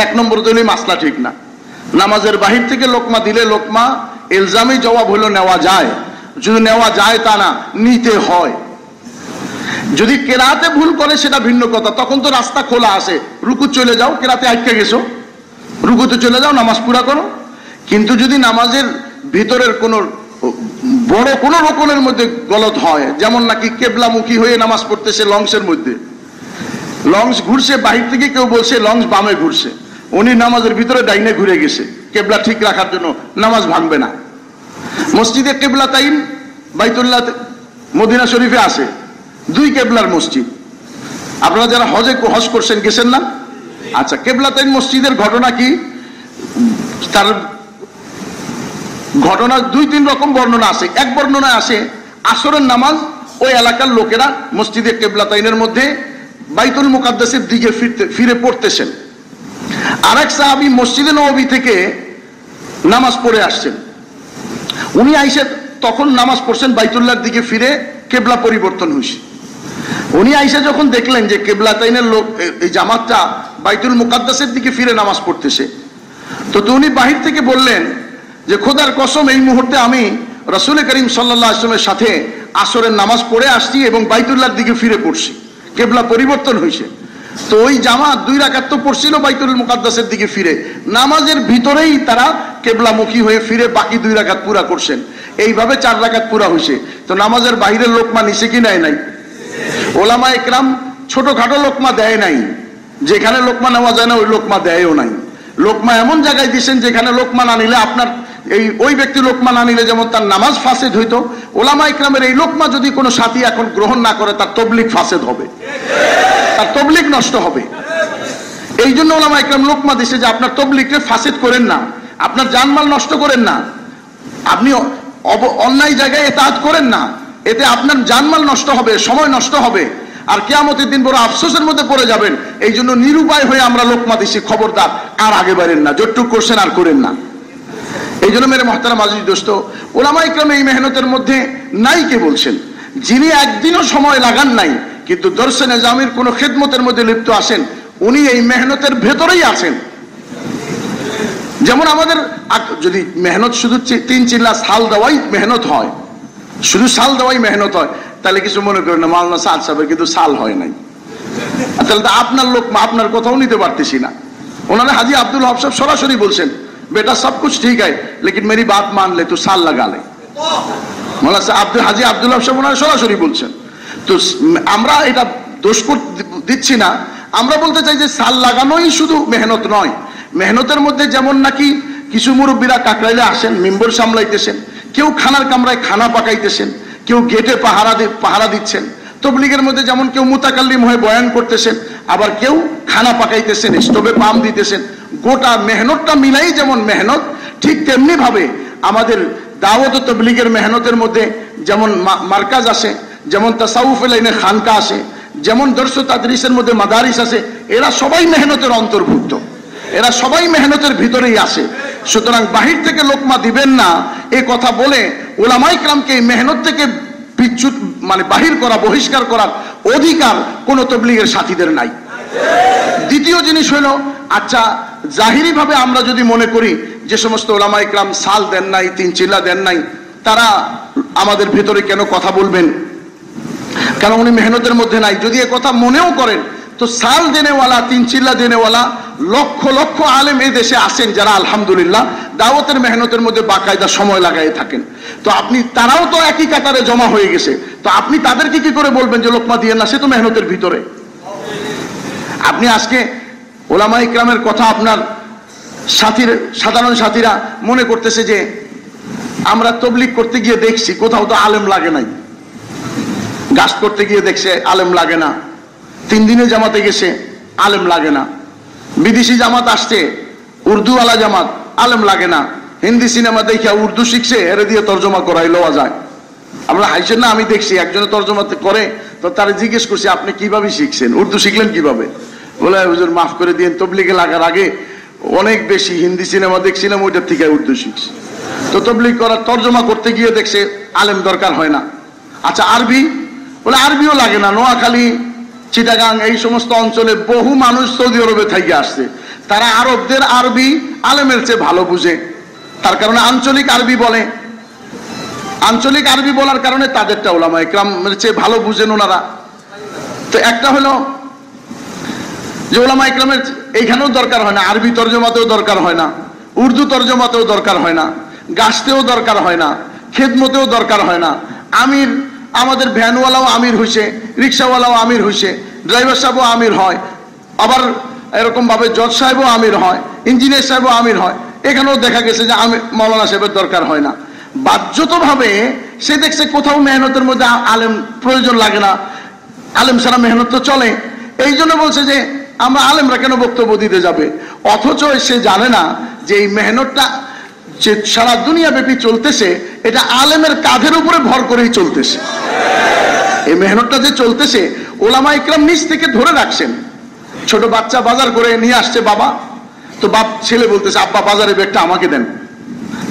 এক নম্বর তো এই মাসলা ঠিক না। নামাজের বাহির থেকে লোকমা দিলে লোকমা ইলজামি জবাব হলো নেওয়া যায়, যদি নেওয়া যায় তা না, নিতে হয়। যদি কেরাতে ভুল করে সেটা ভিন্ন কথা, তখন তো রাস্তা খোলা আছে, রুকু চলে যাও, কেরাতে আটকে গেছো, রুকুতে চলে যাও, নামাজ পুরা করো। কিন্তু যদি নামাজের ভিতরের কোন বড় কোন রকমের মধ্যে গলত হয়, যেমন নাকি কেবলামুখী হয়ে নামাজ পড়তেছে লংসের মধ্যে, লংস ঘুরছে, বাহির থেকে কেউ বলছে লংস বামে ঘুরছে, উনি নামাজের ভিতরে ডাইনে ঘুরে গেছে, কেবলা ঠিক রাখার জন্য নামাজ ভাঙবে না। মসজিদে কেবলা তাইন বাইতুল্লাহ মদিনা শরীফে আছে, দুই কেবলার মসজিদ। আপনারা যারা হজ করছেন গেছেন না, আচ্ছা, কেবলাতাইন মসজিদের ঘটনা কি? তার ঘটনা দুই তিন রকম বর্ণনা আছে। এক বর্ণনায় আসে আসরের নামাজ ওই এলাকার লোকেরা মসজিদে কেবলাতাইনের মধ্যে বাইতুল মুকাদ্দাসের দিকে ফিরে পড়তেছেন। আরেক সাহাবী মসজিদে নববী থেকে নামাজ পড়ে আসছেন। উনি আইসে তখন নামাজ পড়ছেন বাইতুল্লাহর দিকে ফিরে, কেবলা পরিবর্তন হয়েছে। উনি আইসা যখন দেখলেন যে কেবলাতাইনের লোক এই জামাতটা বাইতুল মুকাদ্দাসের দিকে ফিরে নামাজ পড়তেছে, তো উনি বাহির থেকে বললেন যে খোদার কসম, এই মুহূর্তে আমি রাসূল করিম সাল্লাল্লাহু আলাইহি ওয়াসাল্লামের সাথে আসরের নামাজ পড়ে আসছি এবং বাইতুল্লাহর দিকে ফিরে পড়ছি, কেবলা পরিবর্তন হয়েছে। তো ওই জামাত 2 রাকাত তো পড়ছিল বাইতুল মুকাদ্দাসের দিকে ফিরে, নামাজের ভিতরেই তারা কেবলামুখী হয়ে ফিরে বাকি 2 রাকাত পুরা করছেন। এইভাবে 4 রাকাত পুরা হয়েছে। তো নামাজের বাইরের লোকমা নিছে কি নাই? নাই। ওলামা একরাম ছোটখাটো লোকমা দেয় নাই, যেখানে লোকমা নেওয়া যায় না ওই লোকমা দেয়ও নাই। লোকমা এমন জায়গায় দিচ্ছেন যেখানে লোকমা না নিলে আপনার ওই ব্যক্তি লোকমা না নিলে যেমন তার নামাজ ফাসেদ হইতো, ওলামা ইকরামের এই লোকমা যদি কোনো সাথী এখন গ্রহণ না করে তার তবলিগ ফাসেদ হবে, তার তবলিগ নষ্ট হবে। এই জন্য ওলামা ইকরাম লোকমা দিছে যে আপনার তবলিগকে ফাসেদ করেন না, আপনার জানমাল নষ্ট করেন না, আপনি অন্যায় জায়গায় এতাআত করেন না, এতে আপনার জানমাল নষ্ট হবে, সময় নষ্ট হবে, আর কিয়ামতের দিন বড় আফসোসের মধ্যে পড়ে যাবেন। এই জন্য নিরুপায় হয়ে আমরা লোকমা দিছি, খবরদার আর আগে বাড়েন না, যতটুক করছেন আর করেন না। এই জন্য মেরে মহতারাম আজিজ দোস্ত, ওলামা ইকরাম এই মেহনতের মধ্যে নাই। কে বলছেন? যিনি একদিনও সময় লাগান নাই কিন্তু দরসে নিজামের কোন খেদমতের মধ্যে লিপ্ত আছেন, উনি এই মেহনতের ভেতরেই আছেন। যেমন আমাদের যদি মেহনত শুধু 3 চিল্লা সাল দেওয়াই মেহনত হয়, শুধু সাল দেওয়াই মেহনত হয়, তাহলে কিছু মনে করেন না মাওলানা সাদ সাহেবের কিন্তু সাল হয় নাই, তাহলে তো আপনার লোক আপনার কথাও নিতে পারতেছি না। ওনারা হাজি আব্দুল হক সাহেব সরাসরি বলছেন, बेटा सब कुछ ठीक है लेकिन मेरी बात मान ले, तो साल लगा ले। मौलाना हाजी আব্দুল হক সাহেব ওনারা সরাসরি বলছেন। তো আমরা এটা দোষ দিচ্ছি না, আমরা বলতে চাই যে সাল লাগানোই শুধু মেহনত নয়। মেহনতের মধ্যে যেমন নাকি কিছু মুরব্বীরা কাকরাইলে আসেন, মিম্বর সামলাইতেছেন, কেউ খানার কামরায় খানা পাকাইতেছেন, কেউ গেটে পাহারা দিচ্ছেন। তবলিগের মধ্যে যেমন কেউ মুতাকাল্লিম হয়ে বয়ান করতেছেন, আবার কেউ খানা পাকাইতেছেন, স্টোভে পাম দিতেছেন। গোটা মেহনতটা মিলাই যেমন মেহনত, ঠিক তেমনি ভাবে আমাদের দাওয়াত ও তবলিগের মেহনতের মধ্যে যেমন মার্কাজ আসে, যেমন তাসাউফ লাইনে খানকা আসে, যেমন দর্স তাদরিসের মধ্যে মাদারিস আছে, এরা সবাই মেহনতের অন্তর্ভুক্ত, এরা সবাই মেহনতের ভিতরেই আসে। সুতরাং বাহির থেকে লোকমা দিবেন না এই কথা বলে উলামা ইকরামকে এই মেহনত থেকে বিচ্যুত মানে বাহির করা, বহিষ্কার করার অধিকার কোন তবলিগের সাথীদের নাই। দ্বিতীয় জিনিস হলো, আচ্ছা জাহিরি ভাবে আমরা যদি মনে করি যে সমস্ত উলামা ইকরাম সাল দেন নাই, 3 চিল্লা দেন নাই, তারা আমাদের ভিতরে কেন কথা বলবেন, কেন উনি মেহনতের মধ্যে নাই? যদি এ কথা মনেও করেন তো সাল দেনেওয়ালা, 3 চিল্লা দেনেওয়ালা লক্ষ লক্ষ আলেম এই দেশে আসেন, যারা আলহামদুলিল্লাহ দাওয়াতের মেহনতের মধ্যে বাকায়দা সময় লাগাই থাকেন। তো আপনি তারাও তো একই কাতারে জমা হয়ে গেছে, তো আপনি তাদেরকে কি করে বলবেন যে লোকমা দিয়ে না? সে তো মেহনতের ভিতরে। আপনি আজকে ওলামা ইকরামের কথা আপনার সাধারণ সাথীরা মনে করতেছে যে আমরা তবলিগ করতে গিয়ে দেখছি কোথাও তো আলেম লাগে নাই, গাছ করতে গিয়ে দেখছে আলেম লাগে না, 3 দিনে জামাতে গেছে আলেম লাগে না, বিদেশি জামাত আসছে উর্দুওয়ালা জামাত আলেম লাগে না, হিন্দি সিনেমা দেখিয়া উর্দু শিখছে, এর দিয়ে তর্জমা করাই লওয়া যায়। আমরা হাইছেন না, আমি দেখছি একজনে তর্জমা করে, তো তারা জিজ্ঞেস করছি আপনি কিভাবে শিখছেন, উর্দু শিখলেন কিভাবে? বলে হুজুর মাফ করে দিন, তবলিগে লাগার আগে অনেক বেশি হিন্দি সিনেমা দেখছিলাম, ওইটার থেকে উর্দু শিখছি। তো তবলিগ করার তর্জমা করতে গিয়ে দেখছে আলেম দরকার হয় না। আচ্ছা আরবি? বলে আরবিও লাগে না, নোয়াখালী, চিটাগাং এই সমস্ত অঞ্চলে বহু মানুষ সৌদি আরবে থেকে আসছে, তারা আরবদের আরবি আলেমের চেয়ে ভালো বুঝে, তার কারণে আঞ্চলিক আরবি বলে। আঞ্চলিক আরবি বলার কারণে তাদেরটা উলামা ইকরামের চেয়ে ভালো বুঝেন ওনারা। তো একটা হলো যে উলামা ইকরামের এইখানেও দরকার হয় না, আরবি তর্জমাতেও দরকার হয় না, উর্দু তর্জমাতেও দরকার হয় না, গাছতেও দরকার হয় না, খেদমতেও দরকার হয় না। আমির, আমাদের ভ্যানওয়ালাও আমির হইছে, রিক্সাওয়ালাও আমির হইছে, ড্রাইভার সাহেবও আমির হয়, আবার এরকম ভাবে জজ সাহেবও আমির হয়, ইঞ্জিনিয়ার সাহেবও আমির হয়। এখানেও দেখা গেছে যে মৌলানা সাহেবের দরকার হয় না। বাধ্যতভাবে সে দেখছে কোথাও মেহনতের মধ্যে আলেম প্রয়োজন লাগে না, আলেম ছাড়া মেহনত তো চলে। এই জন্য বলছে যে আমরা আলেমরা কেন বক্তব্য দিতে যাবে? অথচ সে জানে না যে এই মেহনতটা যে সারা দুনিয়া ব্যাপী চলতেছে, এটা আলেমের কাঁধের উপরে ভর করেই চলতেছে। এই মেহনতটা যে চলতেছে, ওলামা ইকরাম নিজ থেকে ধরে রাখছেন। ছোট বাচ্চা বাজার করে নিয়ে আসছে বাবা, তো বাপ ছেলে বলতেছে আব্বা বাজারে ব্যাগটা আমাকে দেন।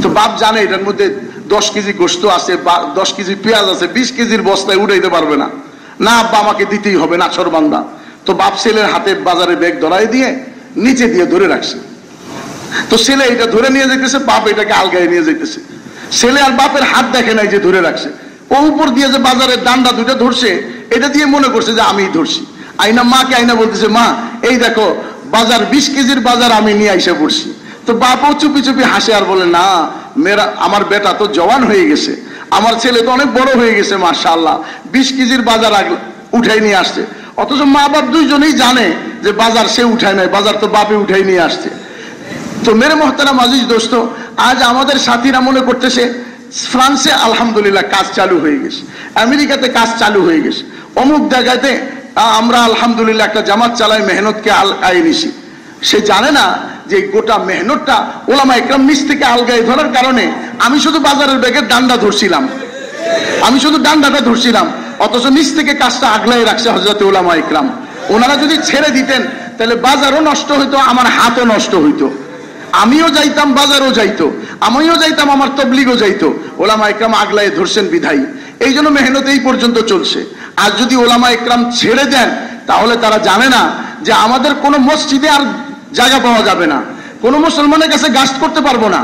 তো বাপ জানে এটার মধ্যে 10 কেজি গোশত আছে, 10 কেজি পেঁয়াজ আছে, 20 কেজির বস্তায় উঠাইতে পারবে না। না আব্বা আমাকে দিতেই হবে, নাছরবান্দা। তো বাপ ছেলের হাতে বাজারে ব্যাগ ধরাই দিয়ে নিচে দিয়ে ধরে রাখছে। তো ছেলে এটা ধরে নিয়ে যেতেছে, বাপ এটাকে আলগায় নিয়ে যেতেছে। ছেলে আর বাপের হাত দেখে নাই যে ধরে রাখছে। ও উপর দিয়ে যে বাজারের ডান্ডা দুটো ধরছে, এটা দিয়ে মনে করছে যে আমিই ধরছি। আইনা মাকে আইনা বলতেছে, মা এই দেখো বাজার 20 কেজির বাজার আমি নিয়ে আইসা পড়ছি। তো বাপও চুপি চুপি হাসে আর বলে, না আমার বেটা তো জওয়ান হয়ে গেছে, আমার ছেলে তো অনেক বড় হয়ে গেছে, মাশাআল্লাহ 20 কেজির বাজার উঠাই নিয়ে আসছে। অথচ মা বাপ দুইজনেই জানে যে বাজার সে উঠায় নাই, বাজার তো বাপে উঠাই নিয়ে আসছে। তো মেরে মোহতারাম আজিজ দোস্ত, আজ আমাদের সাথীরা মনে করতেছে ফ্রান্সে আলহামদুলিল্লাহ কাজ চালু হয়ে গেছে, আমেরিকাতে কাজ চালু হয়ে গেছে, অমুক জায়গাতে আমরা আলহামদুলিল্লাহ একটা জামাত চালাই, মেহনতকে আলগায় নিছি। সে জানে না যে গোটা মেহনতটা ওলামা ইকরাম নিচ থেকে আলগায় ধরার কারণে আমি শুধু বাজারের ব্যাগের ডান্ডা ধরছিলাম, আমি শুধু ডান্ডাটা ধরছিলাম, অথচ নিচ থেকে কাজটা আগলায় রাখছে হযরত ওলামা ইকরাম। ওনারা যদি ছেড়ে দিতেন তাহলে বাজারও নষ্ট হইতো, আমার হাতও নষ্ট হইতো, আমিও যাইতাম বাজারও যাইতো, আমিও যাইতাম আমার তবলিগও যাইতো। ওলামা ইকরাম আগলায় ধরছেন বিধায়ী, এই জন্য মেহনত এই পর্যন্ত চলছে। আর যদি ওলামা ইকরাম ছেড়ে দেন তাহলে তারা জানে না যে আমাদের কোনো মসজিদে আর জায়গা পাওয়া যাবে না, কোনো মুসলমানের কাছে গাস্ট করতে পারবো না।